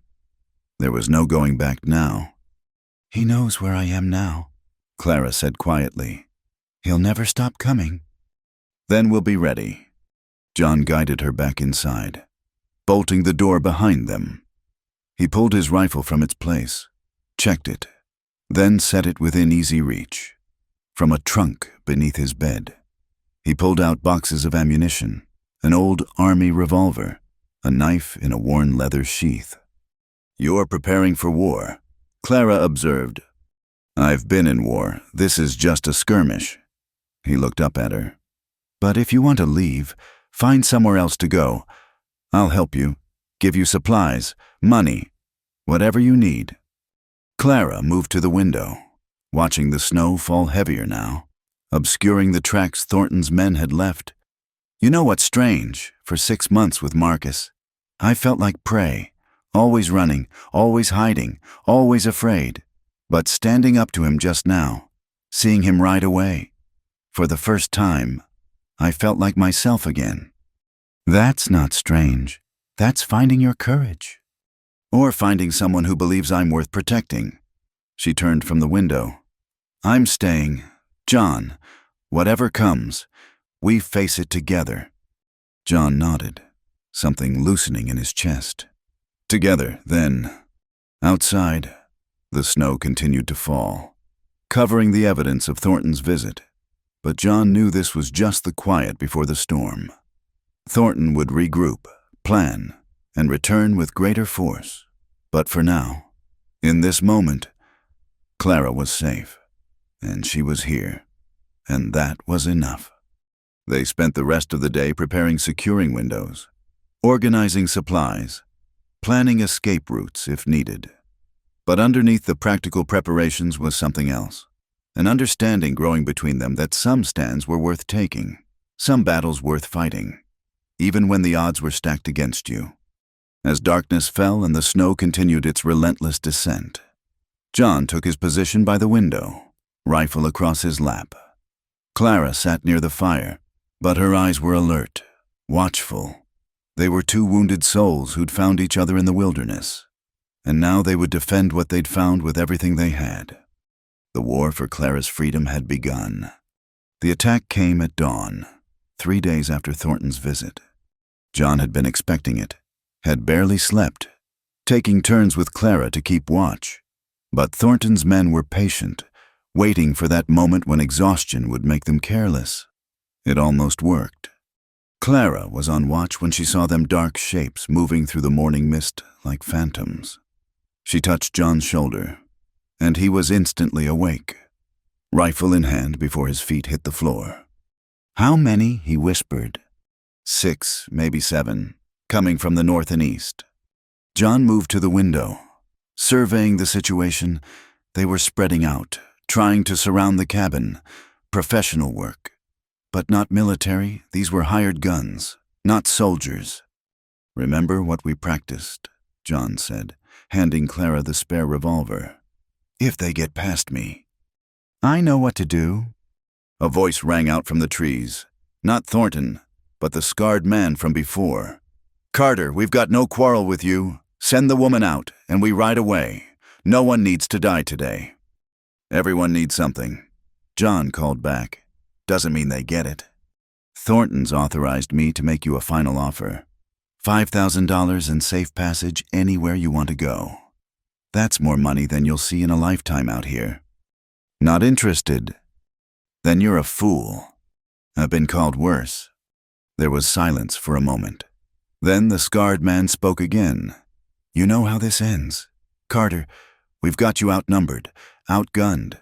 There was no going back now. "He knows where I am now," Clara said quietly. "He'll never stop coming." "Then we'll be ready." John guided her back inside, bolting the door behind them. He pulled his rifle from its place, checked it, then set it within easy reach. From a trunk beneath his bed, he pulled out boxes of ammunition, an old army revolver, a knife in a worn leather sheath. "You're preparing for war," Clara observed. "I've been in war. This is just a skirmish." He looked up at her. "But if you want to leave, find somewhere else to go. I'll help you, give you supplies, money, whatever you need." Clara moved to the window, watching the snow fall heavier now, obscuring the tracks Thornton's men had left. "You know what's strange? For 6 months with Marcus, I felt like prey, always running, always hiding, always afraid. But standing up to him just now, seeing him ride away, for the first time, I felt like myself again." "That's not strange. That's finding your courage." "Or finding someone who believes I'm worth protecting." She turned from the window. "I'm staying. John, whatever comes, we face it together." John nodded, something loosening in his chest. "Together, then." Outside, the snow continued to fall, covering the evidence of Thornton's visit. But John knew this was just the quiet before the storm. Thornton would regroup, plan, and return with greater force. But for now, in this moment, Clara was safe, and she was here, and that was enough. They spent the rest of the day preparing securing windows, organizing supplies, planning escape routes if needed. But underneath the practical preparations was something else, an understanding growing between them that some stands were worth taking, some battles worth fighting, even when the odds were stacked against you. As darkness fell and the snow continued its relentless descent, John took his position by the window, rifle across his lap. Clara sat near the fire, but her eyes were alert, watchful. They were two wounded souls who'd found each other in the wilderness, and now they would defend what they'd found with everything they had. The war for Clara's freedom had begun. The attack came at dawn, 3 days after Thornton's visit. John had been expecting it, had barely slept, taking turns with Clara to keep watch. But Thornton's men were patient, waiting for that moment when exhaustion would make them careless. It almost worked. Clara was on watch when she saw them dark shapes moving through the morning mist like phantoms. She touched John's shoulder, and he was instantly awake, rifle in hand before his feet hit the floor. "How many?" he whispered. 6, maybe 7, coming from the north and east. John moved to the window. Surveying the situation, they were spreading out, trying to surround the cabin. Professional work. But not military. These were hired guns, not soldiers. "Remember what we practiced," John said, handing Clara the spare revolver. "If they get past me." "I know what to do." A voice rang out from the trees. Not Thornton, but the scarred man from before. "Carter, we've got no quarrel with you. Send the woman out, and we ride away. No one needs to die today." "Everyone needs something," John called back. "Doesn't mean they get it. Thornton's authorized me to make you a final offer. $5,000 and safe passage anywhere you want to go. That's more money than you'll see in a lifetime out here." "Not interested?" "Then you're a fool. I've been called worse." There was silence for a moment. Then the scarred man spoke again. "You know how this ends. Carter, we've got you outnumbered, outgunned.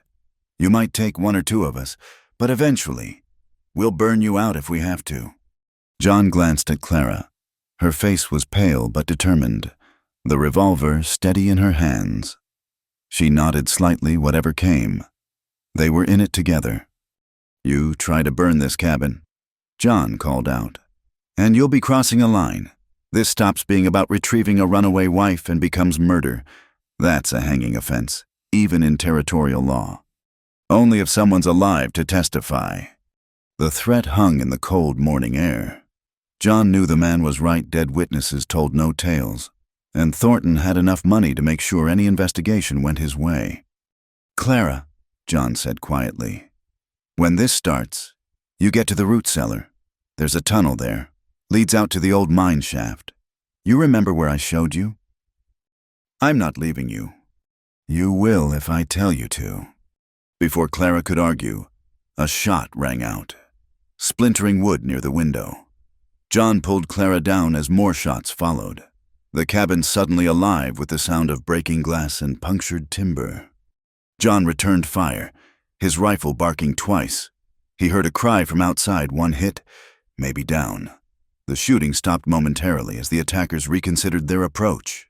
You might take 1 or 2 of us, but eventually, we'll burn you out if we have to." John glanced at Clara. Her face was pale but determined, the revolver steady in her hands. She nodded slightly whatever came. They were in it together. You try to burn this cabin, John called out, and you'll be crossing a line. This stops being about retrieving a runaway wife and becomes murder. That's a hanging offense, even in territorial law. Only if someone's alive to testify. The threat hung in the cold morning air. John knew the man was right. Dead witnesses told no tales, and Thornton had enough money to make sure any investigation went his way. Clara, John said quietly, when this starts, you get to the root cellar. There's a tunnel there. Leads out to the old mine shaft. You remember where I showed you? I'm not leaving you. You will if I tell you to. Before Clara could argue, a shot rang out, splintering wood near the window. John pulled Clara down as more shots followed, the cabin suddenly alive with the sound of breaking glass and punctured timber. John returned fire, his rifle barking twice. He heard a cry from outside, one hit, maybe down. The shooting stopped momentarily as the attackers reconsidered their approach.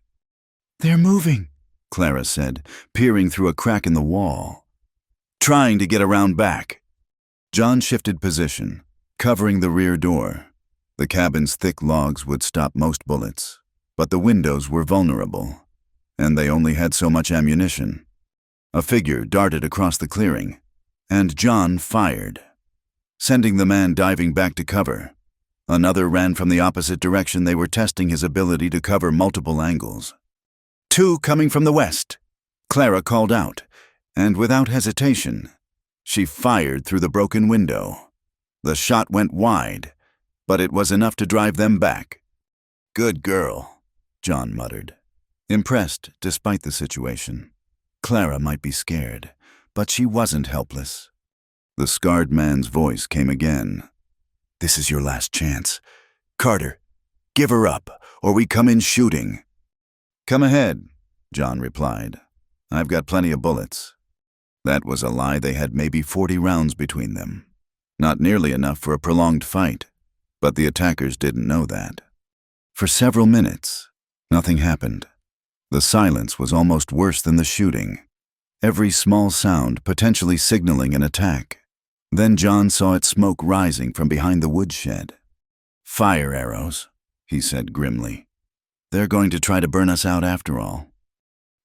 They're moving, Clara said, peering through a crack in the wall. Trying to get around back. John shifted position, covering the rear door. The cabin's thick logs would stop most bullets, but the windows were vulnerable, and they only had so much ammunition. A figure darted across the clearing, and John fired, sending the man diving back to cover. Another ran from the opposite direction. They were testing his ability to cover multiple angles. Two coming from the west, Clara called out, and without hesitation, she fired through the broken window. The shot went wide, but it was enough to drive them back. Good girl, John muttered, impressed despite the situation. Clara might be scared, but she wasn't helpless. The scarred man's voice came again. This is your last chance. Carter, give her up, or we come in shooting. Come ahead, John replied. I've got plenty of bullets. That was a lie. They had maybe 40 rounds between them. Not nearly enough for a prolonged fight, but the attackers didn't know that. For several minutes, nothing happened. The silence was almost worse than the shooting. Every small sound potentially signaling an attack. Then John saw its smoke rising from behind the woodshed. Fire arrows, he said grimly. They're going to try to burn us out after all.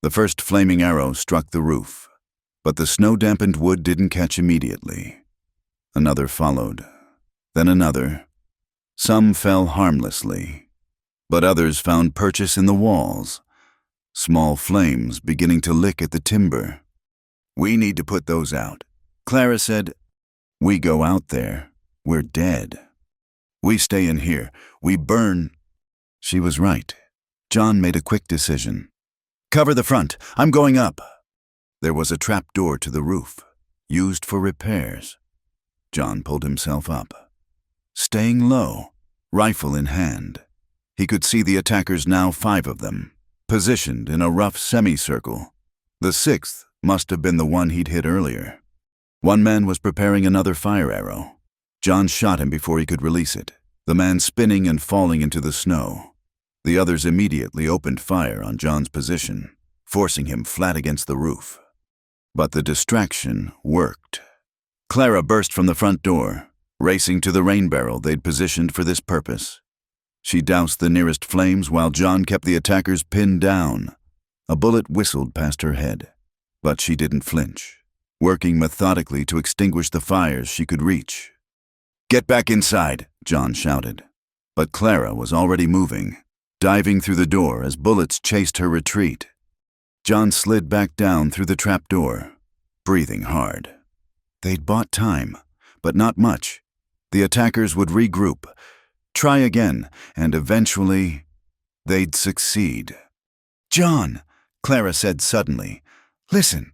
The first flaming arrow struck the roof, but the snow-dampened wood didn't catch immediately. Another followed, then another. Some fell harmlessly, but others found purchase in the walls, small flames beginning to lick at the timber. We need to put those out, Clara said. We go out there, we're dead. We stay in here, we burn. She was right. John made a quick decision. Cover the front, I'm going up. There was a trap door to the roof, used for repairs. John pulled himself up, staying low, rifle in hand. He could see the attackers, now 5 of them, positioned in a rough semicircle. The 6th must have been the one he'd hit earlier. One man was preparing another fire arrow. John shot him before he could release it, the man spinning and falling into the snow. The others immediately opened fire on John's position, forcing him flat against the roof. But the distraction worked. Clara burst from the front door, racing to the rain barrel they'd positioned for this purpose. She doused the nearest flames while John kept the attackers pinned down. A bullet whistled past her head, but she didn't flinch, working methodically to extinguish the fires she could reach. Get back inside, John shouted. But Clara was already moving, diving through the door as bullets chased her retreat. John slid back down through the trap door, breathing hard. They'd bought time, but not much. The attackers would regroup, try again, and eventually, they'd succeed. John, Clara said suddenly, listen.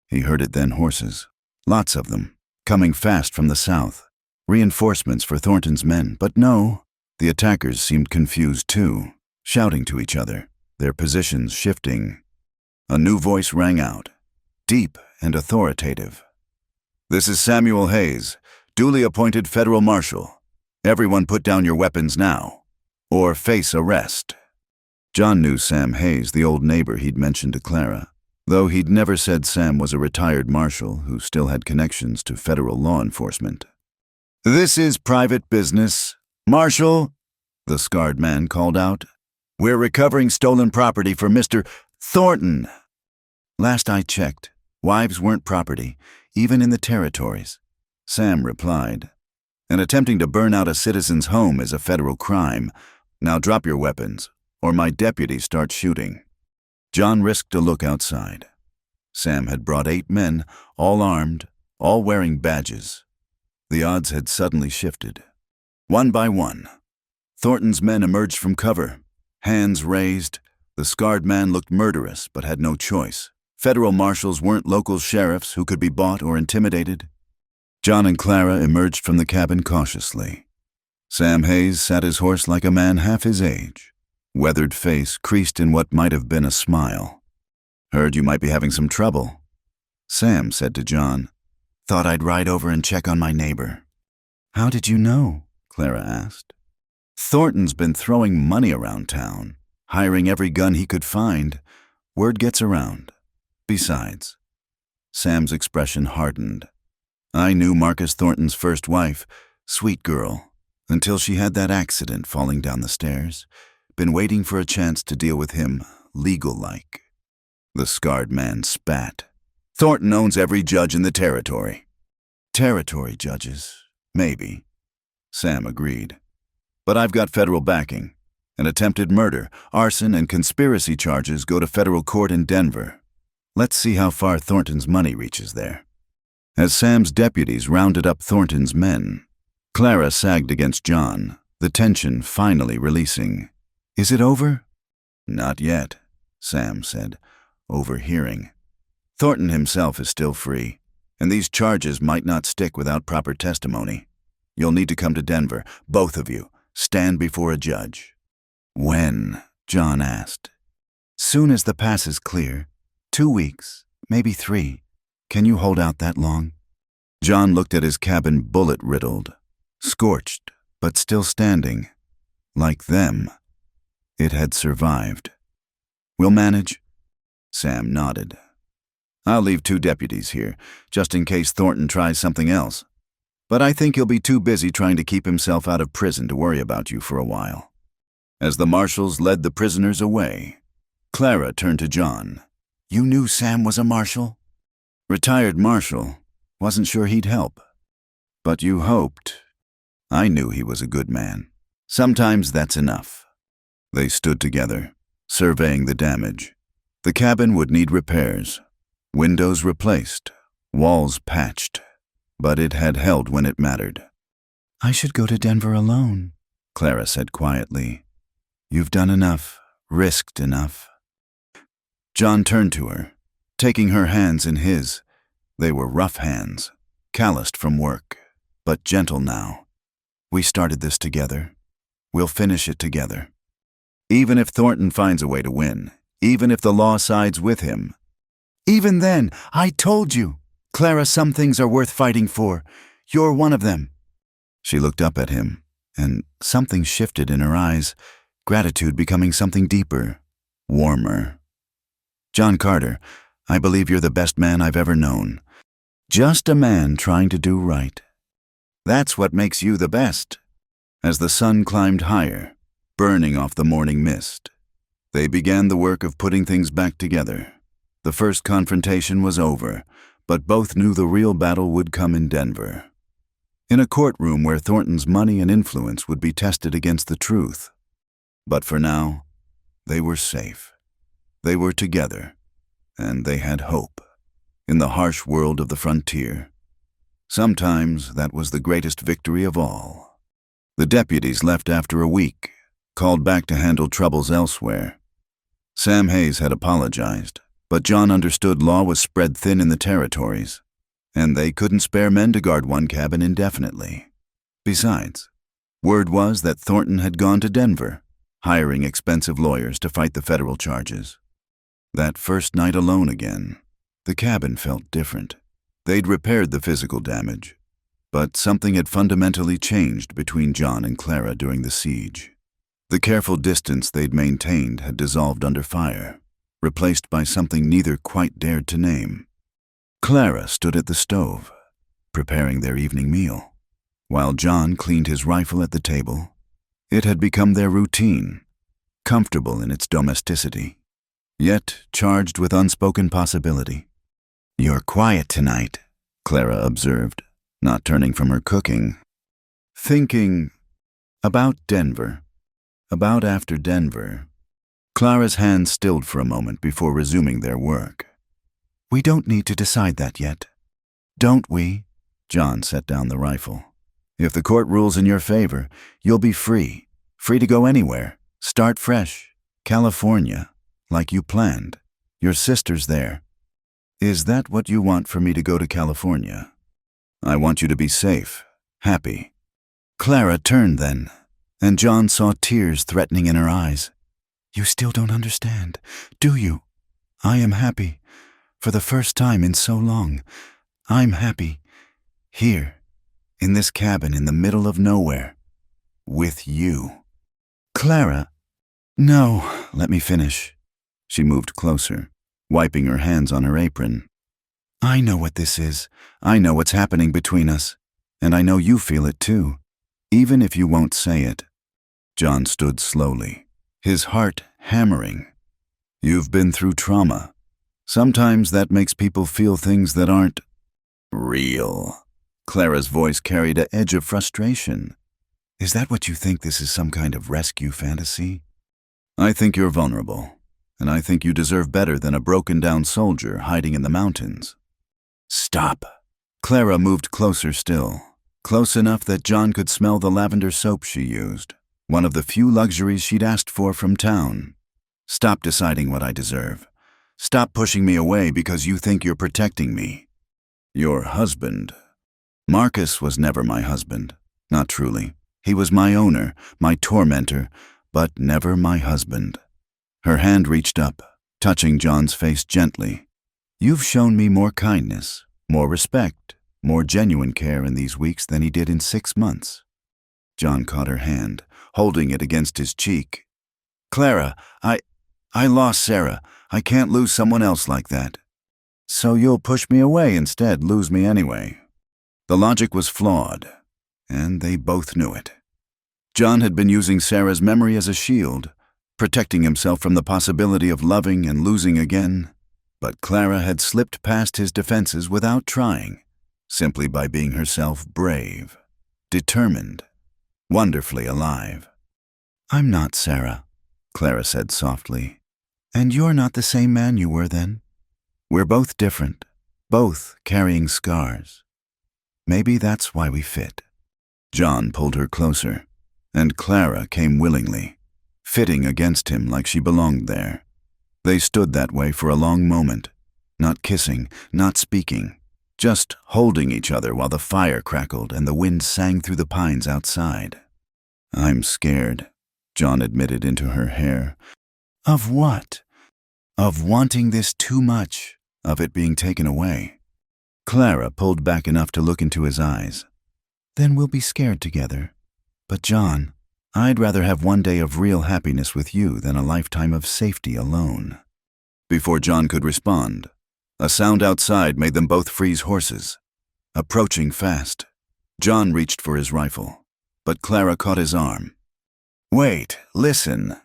He heard it then, horses, lots of them, coming fast from the south. Reinforcements for Thornton's men, but no. The attackers seemed confused too, shouting to each other, their positions shifting. A new voice rang out, deep and authoritative. This is Samuel Hayes, duly appointed federal marshal. Everyone put down your weapons now, or face arrest. John knew Sam Hayes, the old neighbor he'd mentioned to Clara. though he'd never said Sam was a retired marshal who still had connections to federal law enforcement. "This is private business. Marshal," the scarred man called out. "We're recovering stolen property for Mr. Thornton." Last I checked, wives weren't property, even in the territories, Sam replied. "And attempting to burn out a citizen's home is a federal crime. Now drop your weapons, or my deputies start shooting." John risked a look outside. Sam had brought 8 men, all armed, all wearing badges. The odds had suddenly shifted. One by one, Thornton's men emerged from cover, hands raised. The scarred man looked murderous but had no choice. Federal marshals weren't local sheriffs who could be bought or intimidated. John and Clara emerged from the cabin cautiously. Sam Hayes sat his horse like a man half his age, weathered face creased in what might have been a smile. "Heard you might be having some trouble," Sam said to John. "Thought I'd ride over and check on my neighbor." "How did you know?" Clara asked. "Thornton's been throwing money around town, hiring every gun he could find. Word gets around. Besides," Sam's expression hardened, "I knew Marcus Thornton's first wife, sweet girl, until she had that accident falling down the stairs. Been waiting for a chance to deal with him, legal-like." The scarred man spat. "Thornton owns every judge in the territory." "Territory judges, maybe," Sam agreed. "But I've got federal backing. An attempted murder, arson, and conspiracy charges go to federal court in Denver. Let's see how far Thornton's money reaches there." As Sam's deputies rounded up Thornton's men, Clara sagged against John, the tension finally releasing. "Is it over?" "Not yet," Sam said, overhearing. "Thornton himself is still free, and these charges might not stick without proper testimony. You'll need to come to Denver, both of you, stand before a judge." "When?" John asked. "Soon as the pass is clear. 2 weeks, maybe 3. Can you hold out that long?" John looked at his cabin bullet-riddled, scorched, but still standing. Like them, it had survived. "We'll manage." Sam nodded. "I'll leave 2 deputies here, just in case Thornton tries something else. But I think he'll be too busy trying to keep himself out of prison to worry about you for a while." As the marshals led the prisoners away, Clara turned to John. "You knew Sam was a marshal?" "Retired marshal. Wasn't sure he'd help. But you hoped." "I knew he was a good man. Sometimes that's enough." They stood together, surveying the damage. The cabin would need repairs. Windows replaced, walls patched. But it had held when it mattered. "I should go to Denver alone," Clara said quietly. "You've done enough, risked enough." John turned to her, taking her hands in his. They were rough hands, calloused from work, but gentle now. "We started this together. We'll finish it together. Even if Thornton finds a way to win, even if the law sides with him." "Even then, I told you, Clara, some things are worth fighting for. You're one of them." She looked up at him, and something shifted in her eyes, gratitude becoming something deeper, warmer. "John Carter, I believe you're the best man I've ever known. Just a man trying to do right. That's what makes you the best." As the sun climbed higher, burning off the morning mist, they began the work of putting things back together. The first confrontation was over, but both knew the real battle would come in Denver. In a courtroom where Thornton's money and influence would be tested against the truth. But for now, they were safe. They were together, and they had hope. In the harsh world of the frontier, sometimes that was the greatest victory of all. The deputies left after a week, called back to handle troubles elsewhere. Sam Hayes had apologized, but John understood law was spread thin in the territories, and they couldn't spare men to guard one cabin indefinitely. Besides, word was that Thornton had gone to Denver, hiring expensive lawyers to fight the federal charges. That first night alone again, the cabin felt different. They'd repaired the physical damage, but something had fundamentally changed between John and Clara during the siege. The careful distance they'd maintained had dissolved under fire, replaced by something neither quite dared to name. Clara stood at the stove, preparing their evening meal, while John cleaned his rifle at the table. It had become their routine, comfortable in its domesticity, yet charged with unspoken possibility. "You're quiet tonight," Clara observed, not turning from her cooking. Thinking about Denver, about after Denver. Clara's hands stilled for a moment before resuming their work. "We don't need to decide that yet, don't we?" John set down the rifle. "If the court rules in your favor, you'll be free to go anywhere, start fresh, California, like you planned. Your sister's there." "Is that what you want for me to go to California?" "I want you to be safe, happy." Clara turned then, and John saw tears threatening in her eyes. "You still don't understand, do you? I am happy, for the first time in so long. I'm happy, here, in this cabin in the middle of nowhere, with you." "Clara, no, let me finish." She moved closer, wiping her hands on her apron. "I know what this is. I know what's happening between us, and I know you feel it too, even if you won't say it." John stood slowly, his heart hammering. "You've been through trauma. Sometimes that makes people feel things that aren't real." Clara's voice carried an edge of frustration. "Is that what you think this is, some kind of rescue fantasy?" "I think you're vulnerable, and I think you deserve better than a broken-down soldier hiding in the mountains." "Stop." Clara moved closer still, close enough that John could smell the lavender soap she used, one of the few luxuries she'd asked for from town. "Stop deciding what I deserve. Stop pushing me away because you think you're protecting me. Your husband. Marcus was never my husband, not truly. He was my owner, my tormentor, but never my husband." Her hand reached up, touching John's face gently. "You've shown me more kindness, more respect, more genuine care in these weeks than he did in 6 months. John caught her hand, holding it against his cheek. "Clara, I lost Sarah. I can't lose someone else like that." "So you'll push me away instead, lose me anyway." The logic was flawed, and they both knew it. John had been using Sarah's memory as a shield, protecting himself from the possibility of loving and losing again. But Clara had slipped past his defenses without trying, simply by being herself brave, determined, wonderfully alive. "I'm not Sarah," Clara said softly. "And you're not the same man you were then. We're both different, both carrying scars. Maybe that's why we fit." John pulled her closer, and Clara came willingly, fitting against him like she belonged there. They stood that way for a long moment, not kissing, not speaking, just holding each other while the fire crackled and the wind sang through the pines outside. "I'm scared," John admitted into her hair. "Of what?" "Of wanting this too much, of it being taken away." Clara pulled back enough to look into his eyes. "Then we'll be scared together. But John, I'd rather have one day of real happiness with you than a lifetime of safety alone." Before John could respond, a sound outside made them both freeze horses. Approaching fast, John reached for his rifle, but Clara caught his arm. "Wait, listen."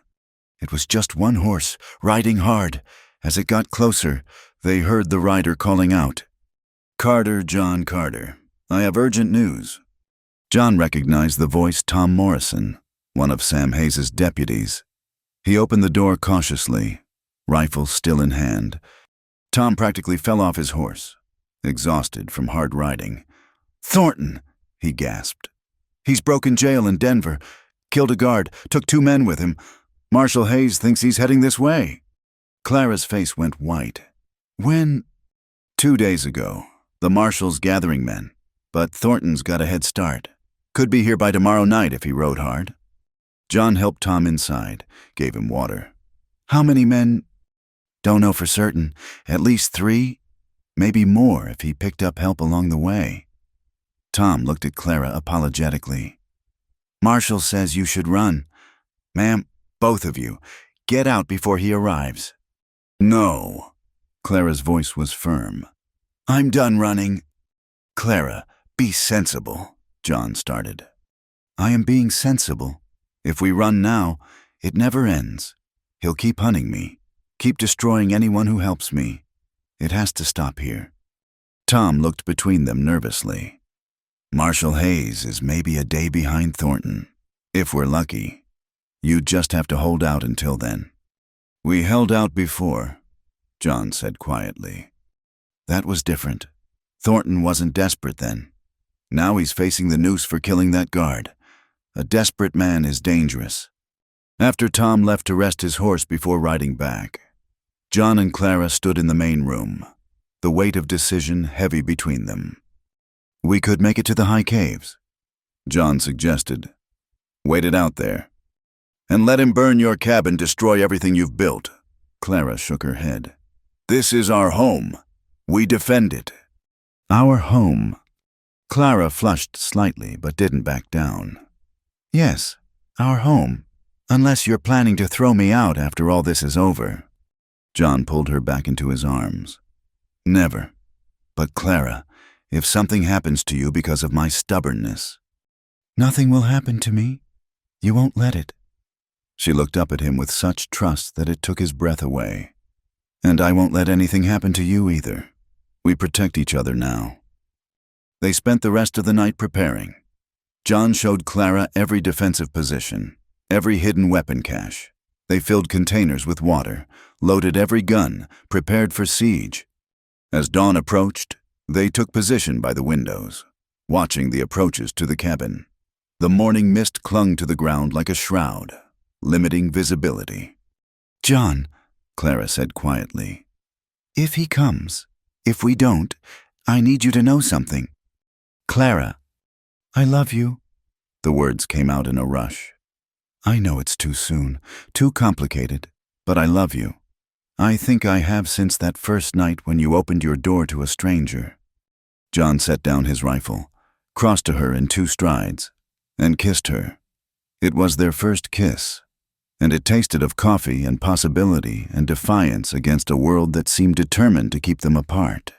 It was just one horse, riding hard. As it got closer, they heard the rider calling out, "Carter, John Carter, I have urgent news." John recognized the voice Tom Morrison, one of Sam Hayes's deputies. He opened the door cautiously, rifle still in hand. Tom practically fell off his horse, exhausted from hard riding. "Thornton," he gasped. "He's broken jail in Denver, killed a guard, took 2 men with him. Marshal Hayes thinks he's heading this way." Clara's face went white. "When?" "2 days ago. The marshal's gathering men, but Thornton's got a head start. Could be here by tomorrow night if he rode hard." John helped Tom inside, gave him water. "How many men?" "Don't know for certain. At least 3, maybe more if he picked up help along the way." Tom looked at Clara apologetically. "Marshal says you should run. Ma'am, both of you, get out before he arrives." No. Clara's voice was firm. I'm done running. Clara, be sensible, John started. I am being sensible. If we run now, it never ends. He'll keep hunting me, keep destroying anyone who helps me. It has to stop here. Tom looked between them nervously. Marshall Hayes is maybe a day behind Thornton. If we're lucky. You just have to hold out until then. We held out before, John said quietly. That was different. Thornton wasn't desperate then. Now he's facing the noose for killing that guard. A desperate man is dangerous. After Tom left to rest his horse before riding back, John and Clara stood in the main room, the weight of decision heavy between them. We could make it to the high caves, John suggested. Wait it out there. And let him burn your cabin, destroy everything you've built. Clara shook her head. This is our home. We defend it. Our home. Clara flushed slightly but didn't back down. Yes, our home. Unless you're planning to throw me out after all this is over. John pulled her back into his arms. Never. But Clara, if something happens to you because of my stubbornness. Nothing will happen to me. You won't let it. She looked up at him with such trust that it took his breath away. And I won't let anything happen to you either. We protect each other now. They spent the rest of the night preparing. John showed Clara every defensive position, every hidden weapon cache. They filled containers with water, loaded every gun, prepared for siege. As dawn approached, they took position by the windows, watching the approaches to the cabin. The morning mist clung to the ground like a shroud, limiting visibility. John, Clara said quietly, if he comes, if we don't, I need you to know something. Clara, I love you. The words came out in a rush. I know it's too soon, too complicated, but I love you. I think I have since that first night when you opened your door to a stranger. John set down his rifle, crossed to her in 2 strides, and kissed her. It was their first kiss, and it tasted of coffee and possibility and defiance against a world that seemed determined to keep them apart.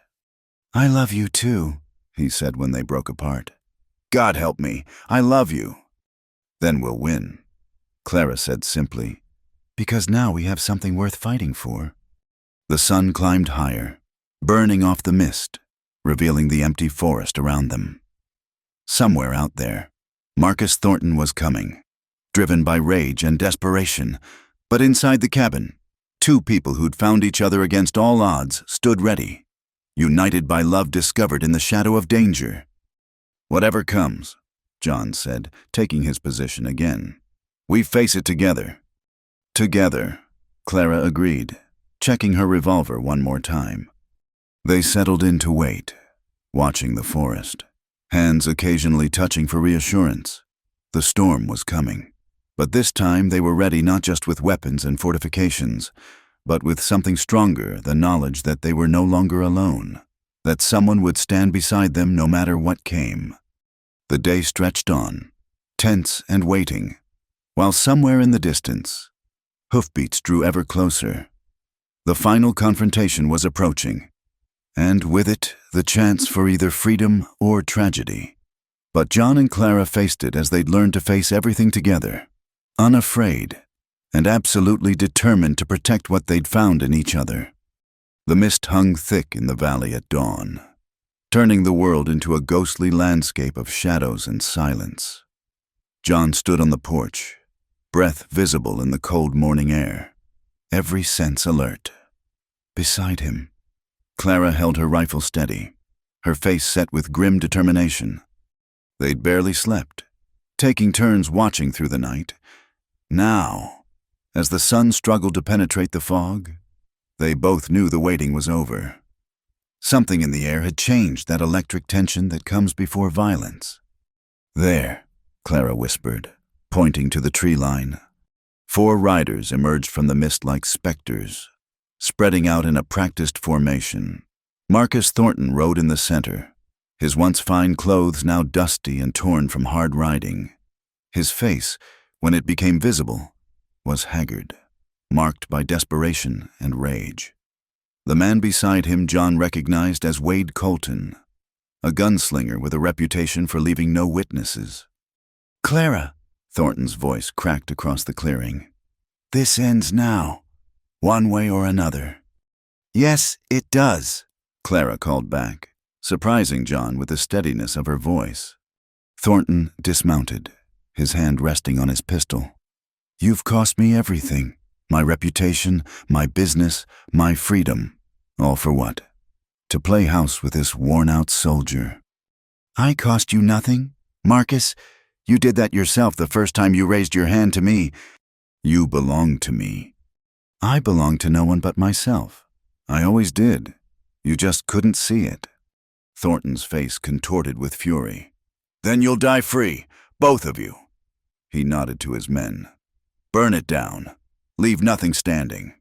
I love you too, he said when they broke apart. God help me, I love you. Then we'll win, Clara said simply, because now we have something worth fighting for. The sun climbed higher, burning off the mist, revealing the empty forest around them. Somewhere out there, Marcus Thornton was coming, driven by rage and desperation, but inside the cabin, 2 people who'd found each other against all odds stood ready, united by love discovered in the shadow of danger. Whatever comes, John said, taking his position again. We face it together. Together, Clara agreed, checking her revolver one more time. They settled in to wait, watching the forest, hands occasionally touching for reassurance. The storm was coming. But this time they were ready not just with weapons and fortifications, but with something stronger, the knowledge that they were no longer alone, that someone would stand beside them no matter what came. The day stretched on, tense and waiting, while somewhere in the distance, hoofbeats drew ever closer. The final confrontation was approaching, and with it, the chance for either freedom or tragedy. But John and Clara faced it as they'd learned to face everything together, unafraid, and absolutely determined to protect what they'd found in each other. The mist hung thick in the valley at dawn, turning the world into a ghostly landscape of shadows and silence. John stood on the porch, breath visible in the cold morning air, every sense alert. Beside him, Clara held her rifle steady, her face set with grim determination. They'd barely slept, taking turns watching through the night. Now, as the sun struggled to penetrate the fog, they both knew the waiting was over. Something in the air had changed that electric tension that comes before violence. There, Clara whispered, pointing to the tree line. 4 riders emerged from the mist like specters, spreading out in a practiced formation. Marcus Thornton rode in the center, his once fine clothes now dusty and torn from hard riding. His face, when it became visible, was haggard. marked by desperation and rage. The man beside him John recognized as Wade Colton, a gunslinger with a reputation for leaving no witnesses. "Clara," Thornton's voice cracked across the clearing. "this ends now, one way or another." "Yes, it does," Clara called back, surprising John with the steadiness of her voice. Thornton dismounted, his hand resting on his pistol. "You've cost me everything. My reputation, my business, my freedom. All for what? To play house with this worn-out soldier." "I cost you nothing, Marcus. You did that yourself the first time you raised your hand to me. You belong to me." "I belong to no one but myself. I always did. You just couldn't see it." Thornton's face contorted with fury. "Then you'll die free, both of you." He nodded to his men. "Burn it down. Leave nothing standing."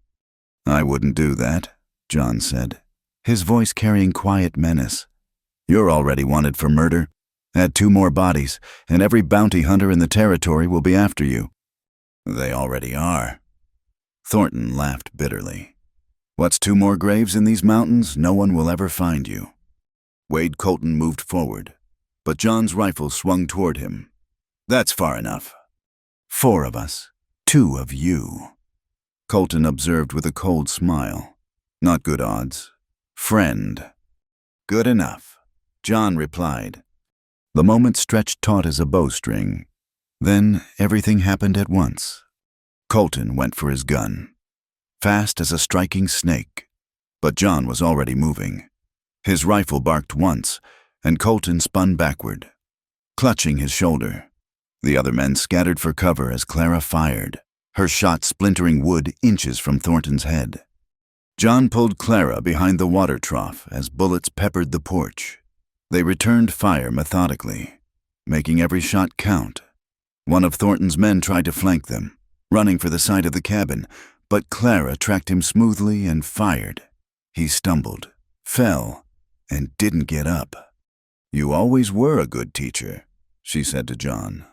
"I wouldn't do that," John said, his voice carrying quiet menace. "You're already wanted for murder. Add 2 more bodies, and every bounty hunter in the territory will be after you." "They already are." Thornton laughed bitterly. "What's 2 more graves in these mountains? No one will ever find you." Wade Colton moved forward, but John's rifle swung toward him. "That's far enough." "4 of us, 2 of you," Colton observed with a cold smile. "Not good odds. Friend." "Good enough," John replied. The moment stretched taut as a bowstring. Then everything happened at once. Colton went for his gun, fast as a striking snake, but John was already moving. His rifle barked once, and Colton spun backward, clutching his shoulder. The other men scattered for cover as Clara fired, her shot splintering wood inches from Thornton's head. John pulled Clara behind the water trough as bullets peppered the porch. They returned fire methodically, making every shot count. One of Thornton's men tried to flank them, running for the side of the cabin, but Clara tracked him smoothly and fired. He stumbled, fell, and didn't get up. "You always were a good teacher," she said to John,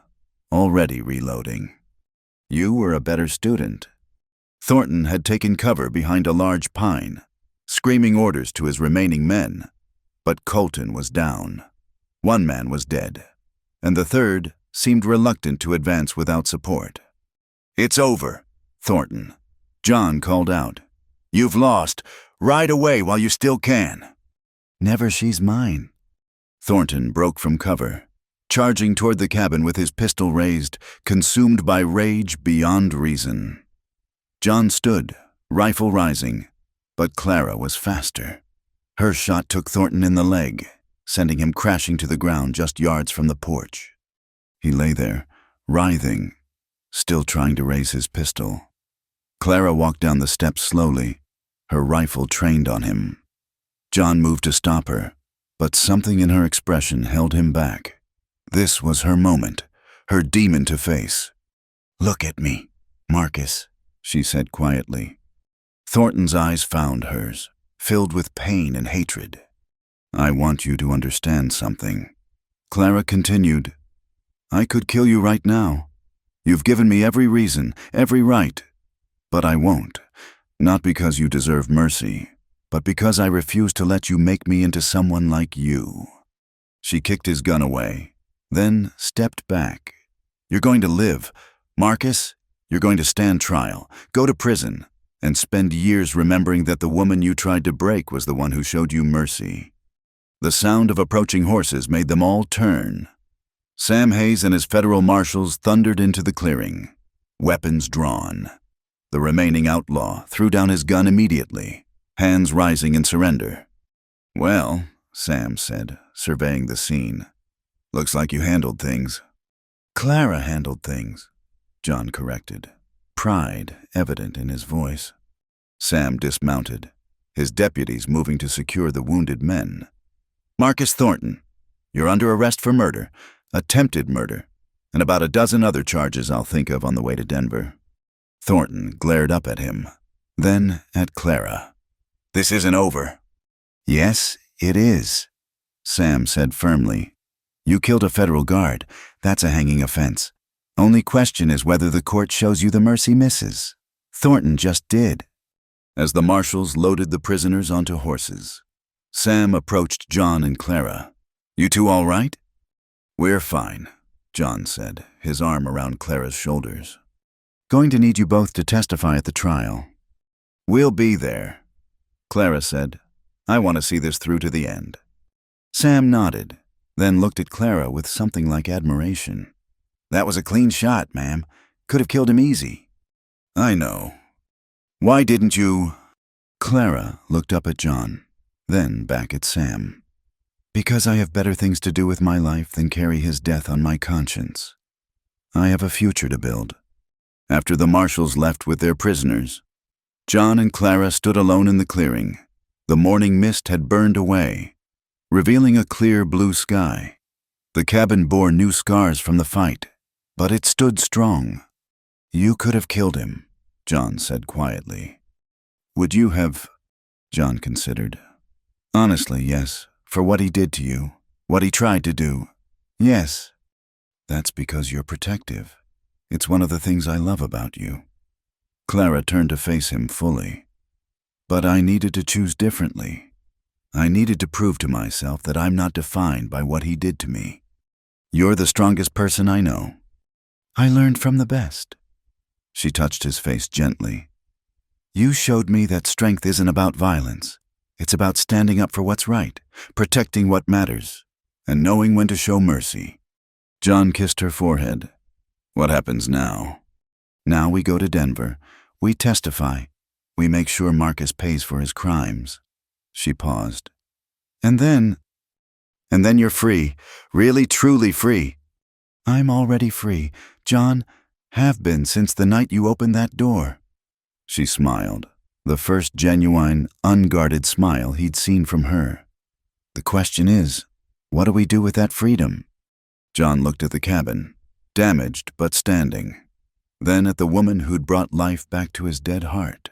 already reloading. "You were a better student." Thornton had taken cover behind a large pine, screaming orders to his remaining men, but Colton was down. 1 man was dead, and the 3rd seemed reluctant to advance without support. "It's over, Thornton," John called out. "You've lost. Ride away while you still can." "Never she's mine." Thornton broke from cover, charging toward the cabin with his pistol raised, consumed by rage beyond reason. John stood, rifle rising, but Clara was faster. Her shot took Thornton in the leg, sending him crashing to the ground just yards from the porch. He lay there, writhing, still trying to raise his pistol. Clara walked down the steps slowly, her rifle trained on him. John moved to stop her, but something in her expression held him back. This was her moment, her demon to face. "Look at me, Marcus," she said quietly. Thornton's eyes found hers, filled with pain and hatred. "I want you to understand something," Clara continued. "I could kill you right now. You've given me every reason, every right. But I won't, not because you deserve mercy, but because I refuse to let you make me into someone like you." She kicked his gun away, then stepped back. "You're going to live, Marcus. You're going to stand trial, go to prison, and spend years remembering that the woman you tried to break was the one who showed you mercy." The sound of approaching horses made them all turn. Sam Hayes and his federal marshals thundered into the clearing, weapons drawn. The remaining outlaw threw down his gun immediately, hands rising in surrender. "Well," Sam said, surveying the scene, "looks like you handled things." "Clara handled things," John corrected, pride evident in his voice. Sam dismounted, his deputies moving to secure the wounded men. "Marcus Thornton, you're under arrest for murder, attempted murder, and about a dozen other charges I'll think of on the way to Denver." Thornton glared up at him, then at Clara. "This isn't over." "Yes, it is," Sam said firmly. "You killed a federal guard. That's a hanging offense. Only question is whether the court shows you the mercy misses." Thornton just did. As the marshals loaded the prisoners onto horses, Sam approached John and Clara. "You two all right?" "We're fine," John said, his arm around Clara's shoulders. "Going to need you both to testify at the trial." "We'll be there," Clara said. "I want to see this through to the end." Sam nodded, then looked at Clara with something like admiration. "That was a clean shot, ma'am. Could have killed him easy." "I know. Why didn't you—" Clara looked up at John, then back at Sam. "Because I have better things to do with my life than carry his death on my conscience. I have a future to build." After the marshals left with their prisoners, John and Clara stood alone in the clearing. The morning mist had burned away, revealing a clear blue sky. The cabin bore new scars from the fight, but it stood strong. "You could have killed him," John said quietly. "Would you have—" John considered. "Honestly, yes, for what he did to you, what he tried to do. Yes. That's because you're protective. It's one of the things I love about you." Clara turned to face him fully. "But I needed to choose differently. I needed to prove to myself that I'm not defined by what he did to me. You're the strongest person I know. I learned from the best." She touched his face gently. "You showed me that strength isn't about violence. It's about standing up for what's right, protecting what matters, and knowing when to show mercy." John kissed her forehead. "What happens now?" "Now we go to Denver. We testify. We make sure Marcus pays for his crimes." She paused. And then you're free. Really, truly free." "I'm already free, John. Have been since the night you opened that door." She smiled, the first genuine, unguarded smile he'd seen from her. "The question is, what do we do with that freedom?" John looked at the cabin, damaged but standing, then at the woman who'd brought life back to his dead heart.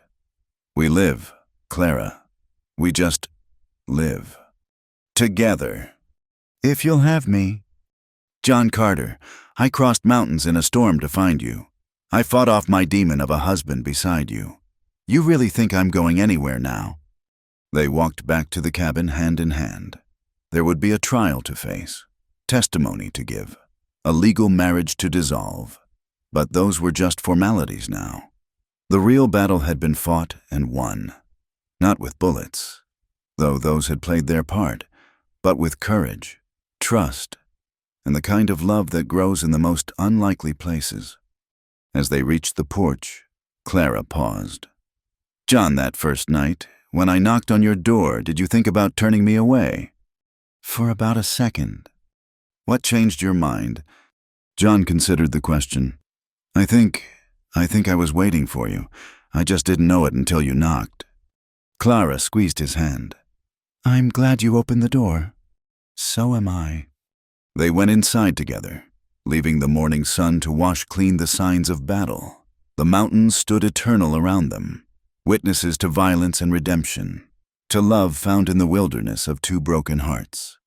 "We live, Clara. We just live. Together. If you'll have me." "John Carter, I crossed mountains in a storm to find you. I fought off my demon of a husband beside you. You really think I'm going anywhere now?" They walked back to the cabin hand in hand. There would be a trial to face, testimony to give, a legal marriage to dissolve. But those were just formalities now. The real battle had been fought and won. Not with bullets, though those had played their part, but with courage, trust, and the kind of love that grows in the most unlikely places. As they reached the porch, Clara paused. "John, that first night, when I knocked on your door, did you think about turning me away?" "For about a second." "What changed your mind?" John considered the question. I think I was waiting for you. I just didn't know it until you knocked." Clara squeezed his hand. "I'm glad you opened the door. So am I." They went inside together, leaving the morning sun to wash clean the signs of battle. The mountains stood eternal around them, witnesses to violence and redemption, to love found in the wilderness of two broken hearts.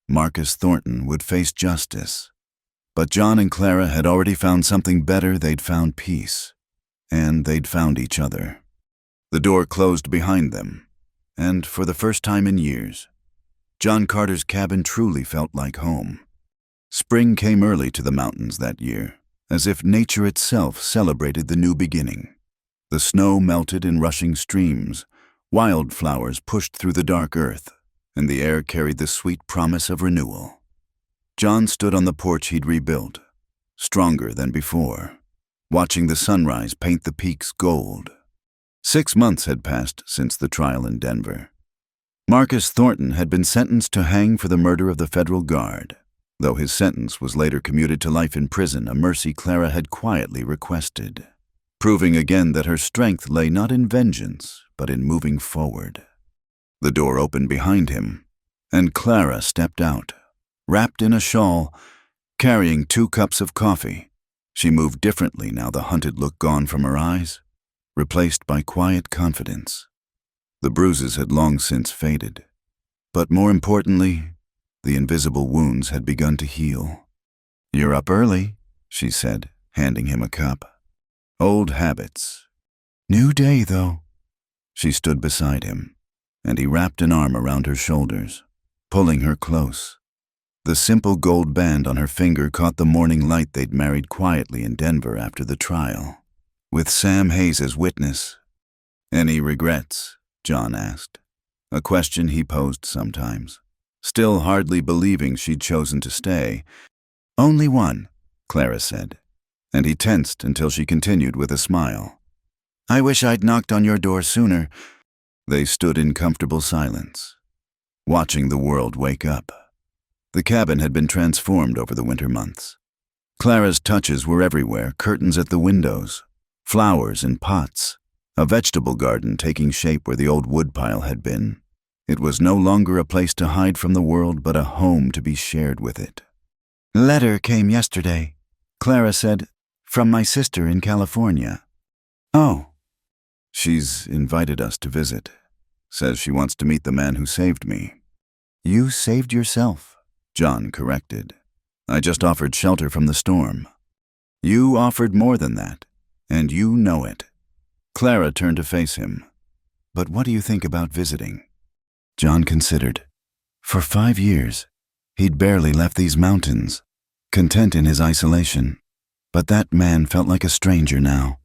Marcus Thornton would face justice, but John and Clara had already found something better. They'd found peace, and they'd found each other. The door closed behind them, and for the first time in years, John Carter's cabin truly felt like home. Spring came early to the mountains that year, as if nature itself celebrated the new beginning. The snow melted in rushing streams, wildflowers pushed through the dark earth, and the air carried the sweet promise of renewal. John stood on the porch he'd rebuilt, stronger than before, watching the sunrise paint the peaks gold. 6 months had passed since the trial in Denver. Marcus Thornton had been sentenced to hang for the murder of the federal guard. Though his sentence was later commuted to life in prison, a mercy Clara had quietly requested, proving again that her strength lay not in vengeance, but in moving forward. The door opened behind him, and Clara stepped out, wrapped in a shawl, carrying 2 cups of coffee. She moved differently now, the hunted look gone from her eyes, replaced by quiet confidence. The bruises had long since faded, but more importantly, the invisible wounds had begun to heal. "You're up early," she said, handing him a cup. "Old habits. New day, though. She stood beside him, and he wrapped an arm around her shoulders, pulling her close. The simple gold band on her finger caught the morning light they'd married quietly in Denver after the trial, with Sam Hayes as witness. "Any regrets?" John asked, a question he posed sometimes, still hardly believing she'd chosen to stay. "Only one," Clara said, and he tensed until she continued with a smile. "I wish I'd knocked on your door sooner." They stood in comfortable silence, watching the world wake up. The cabin had been transformed over the winter months. Clara's touches were everywhere, curtains at the windows, flowers in pots, a vegetable garden taking shape where the old woodpile had been. It was no longer a place to hide from the world, but a home to be shared with it. "Letter came yesterday," Clara said, "from my sister in California." "Oh." "She's invited us to visit. Says she wants to meet the man who saved me." "You saved yourself," John corrected. "I just offered shelter from the storm." "You offered more than that, and you know it." Clara turned to face him. "But what do you think about visiting?" John considered. For 5 years, he'd barely left these mountains, content in his isolation. But that man felt like a stranger now.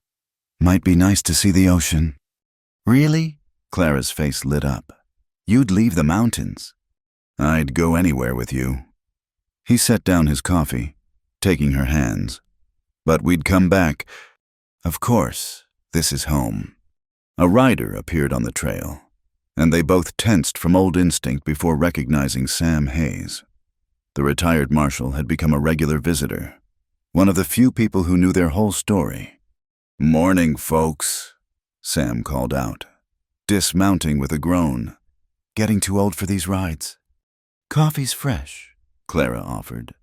Might be nice to see the ocean. "Really?" Clara's face lit up. "You'd leave the mountains?" "I'd go anywhere with you." He set down his coffee, taking her hands. "But we'd come back. Of course, this is home." A rider appeared on the trail, and they both tensed from old instinct before recognizing Sam Hayes. The retired marshal had become a regular visitor, one of the few people who knew their whole story. "Morning, folks," Sam called out, dismounting with a groan. "Getting too old for these rides." "Coffee's fresh," Clara offered.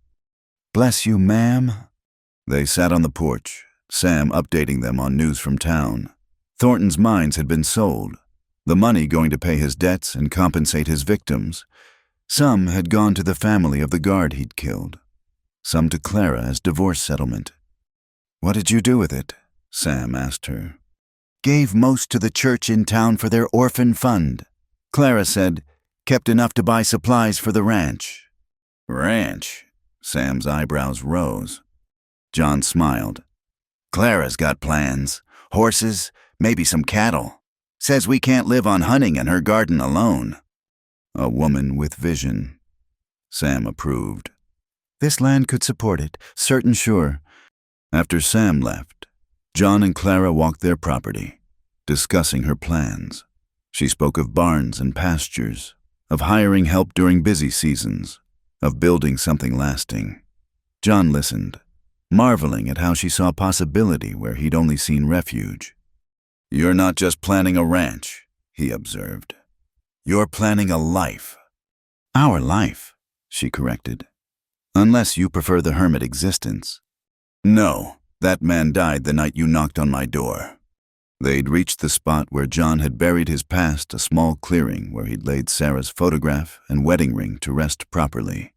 "Bless you, ma'am." They sat on the porch, Sam updating them on news from town. Thornton's mines had been sold, the money going to pay his debts and compensate his victims. Some had gone to the family of the guard he'd killed, some to Clara as divorce settlement. "What did you do with it?" Sam asked her. "Gave most to the church in town for their orphan fund," Clara said. "Kept enough to buy supplies for the ranch." "Ranch?" Sam's eyebrows rose. John smiled. "Clara's got plans. Horses, maybe some cattle. Says we can't live on hunting and her garden alone." "A woman with vision," Sam approved. "This land could support it, certain sure." After Sam left, John and Clara walked their property, discussing her plans. She spoke of barns and pastures, of hiring help during busy seasons, of building something lasting. John listened, marveling at how she saw possibility where he'd only seen refuge. "You're not just planning a ranch," he observed. "You're planning a life." "Our life," she corrected. "Unless you prefer the hermit existence." "No, that man died the night you knocked on my door." They'd reached the spot where John had buried his past, a small clearing where he'd laid Sarah's photograph and wedding ring to rest properly.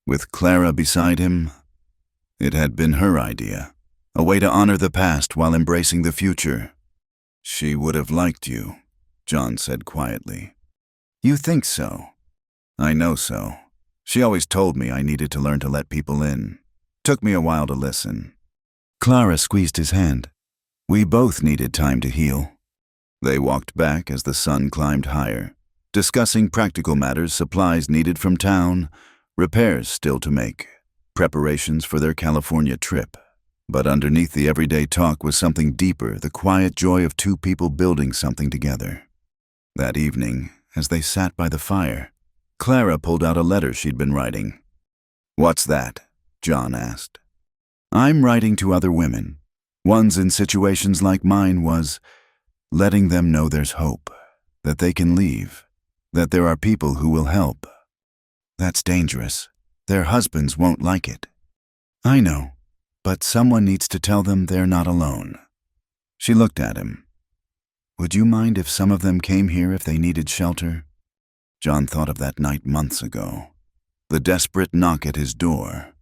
With Clara beside him, it had been her idea, a way to honor the past while embracing the future. "She would have liked you," John said quietly. "You think so?" "I know so. She always told me I needed to learn to let people in. Took me a while to listen." Clara squeezed his hand. "We both needed time to heal." They walked back as the sun climbed higher, discussing practical matters, supplies needed from town, repairs still to make, preparations for their California trip. But underneath the everyday talk was something deeper, the quiet joy of two people building something together. That evening, as they sat by the fire, Clara pulled out a letter she'd been writing. "What's that?" John asked. "I'm writing to other women. Ones in situations like mine was letting them know there's hope, that they can leave, that there are people who will help." "That's dangerous. Their husbands won't like it." "I know, but someone needs to tell them they're not alone." She looked at him. "Would you mind if some of them came here if they needed shelter?" John thought of that night months ago, the desperate knock at his door.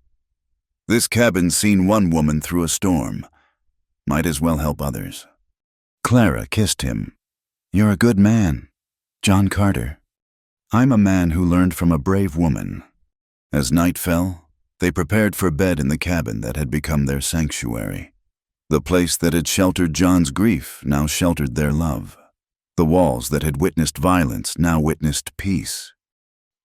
This cabin's seen one woman through a storm. Might as well help others. Clara kissed him. "You're a good man, John Carter." "I'm a man who learned from a brave woman." As night fell, they prepared for bed in the cabin that had become their sanctuary. The place that had sheltered John's grief now sheltered their love. The walls that had witnessed violence now witnessed peace.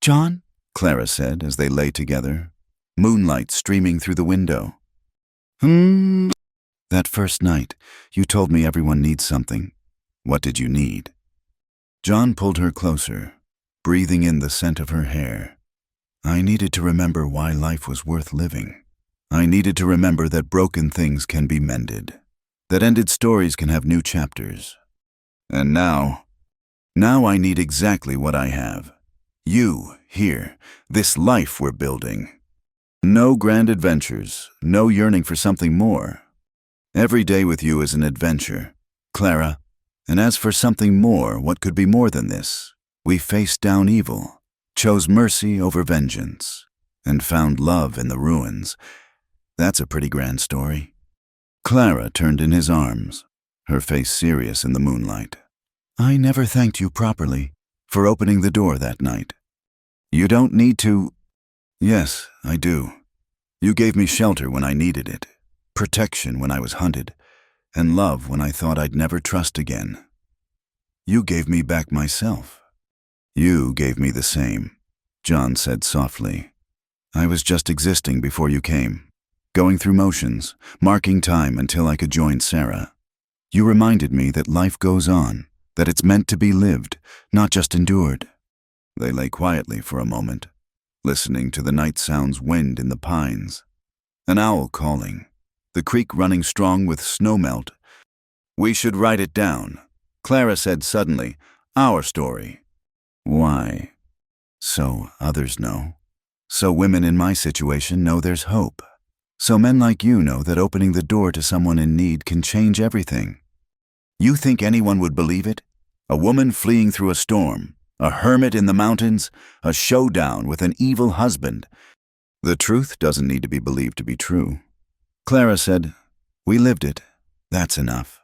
"John," Clara said as they lay together, moonlight streaming through the window. "That first night, you told me everyone needs something. What did you need?" John pulled her closer, breathing in the scent of her hair. "I needed to remember why life was worth living. I needed to remember that broken things can be mended, that ended stories can have new chapters. And now I need exactly what I have. You, here, this life we're building. No grand adventures, no yearning for something more. Every day with you is an adventure, Clara. And as for something more, what could be more than this? We faced down evil, chose mercy over vengeance, and found love in the ruins. That's a pretty grand story." Clara turned in his arms, her face serious in the moonlight. "I never thanked you properly for opening the door that night." "You don't need to." "Yes, I do. You gave me shelter when I needed it, protection when I was hunted, and love when I thought I'd never trust again. You gave me back myself." "You gave me the same," John said softly. "I was just existing before you came, going through motions, marking time until I could join Sarah. You reminded me that life goes on, that it's meant to be lived, not just endured." They lay quietly for a moment, listening to the night sounds, wind in the pines, an owl calling, the creek running strong with snowmelt. "We should write it down," Clara said suddenly. "Our story." "Why?" "So others know. So women in my situation know there's hope. So men like you know that opening the door to someone in need can change everything." "You think anyone would believe it? A woman fleeing through a storm, a hermit in the mountains, a showdown with an evil husband. The truth doesn't need to be believed to be true." Clara said, "We lived it. That's enough."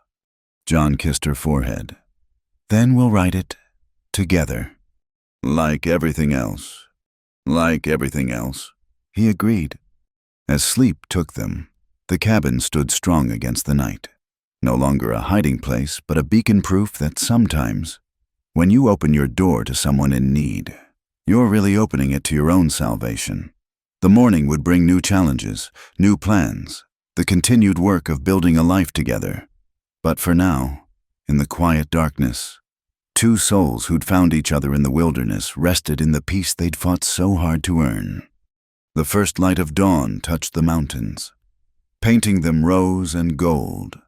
John kissed her forehead. "Then we'll write it together." "Like everything else. Like everything else," he agreed. As sleep took them, the cabin stood strong against the night. No longer a hiding place, but a beacon proof that sometimes, when you open your door to someone in need, you're really opening it to your own salvation. The morning would bring new challenges, new plans, the continued work of building a life together. But for now, in the quiet darkness, two souls who'd found each other in the wilderness rested in the peace they'd fought so hard to earn. The first light of dawn touched the mountains, painting them rose and gold,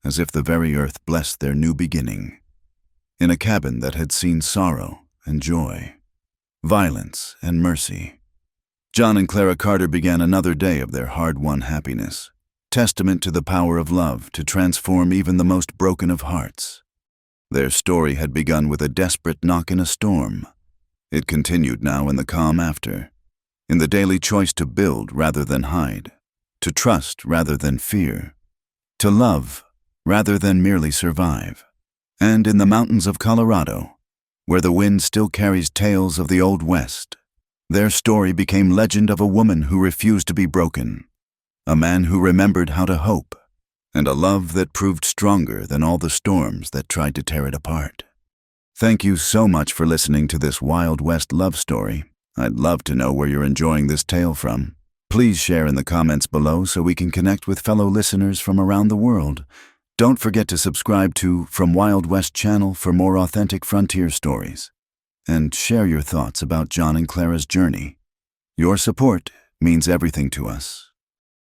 as if the very earth blessed their new beginning. In a cabin that had seen sorrow and joy, violence and mercy, John and Clara Carter began another day of their hard-won happiness, testament to the power of love to transform even the most broken of hearts. Their story had begun with a desperate knock in a storm. It continued now in the calm after, in the daily choice to build rather than hide, to trust rather than fear, to love rather than merely survive. And in the mountains of Colorado, where the wind still carries tales of the Old West, their story became legend of a woman who refused to be broken, a man who remembered how to hope, and a love that proved stronger than all the storms that tried to tear it apart. Thank you so much for listening to this Wild West love story. I'd love to know where you're enjoying this tale from. Please share in the comments below so we can connect with fellow listeners from around the world. Don't forget to subscribe to From Wild West channel for more authentic frontier stories. And share your thoughts about John and Clara's journey. Your support means everything to us.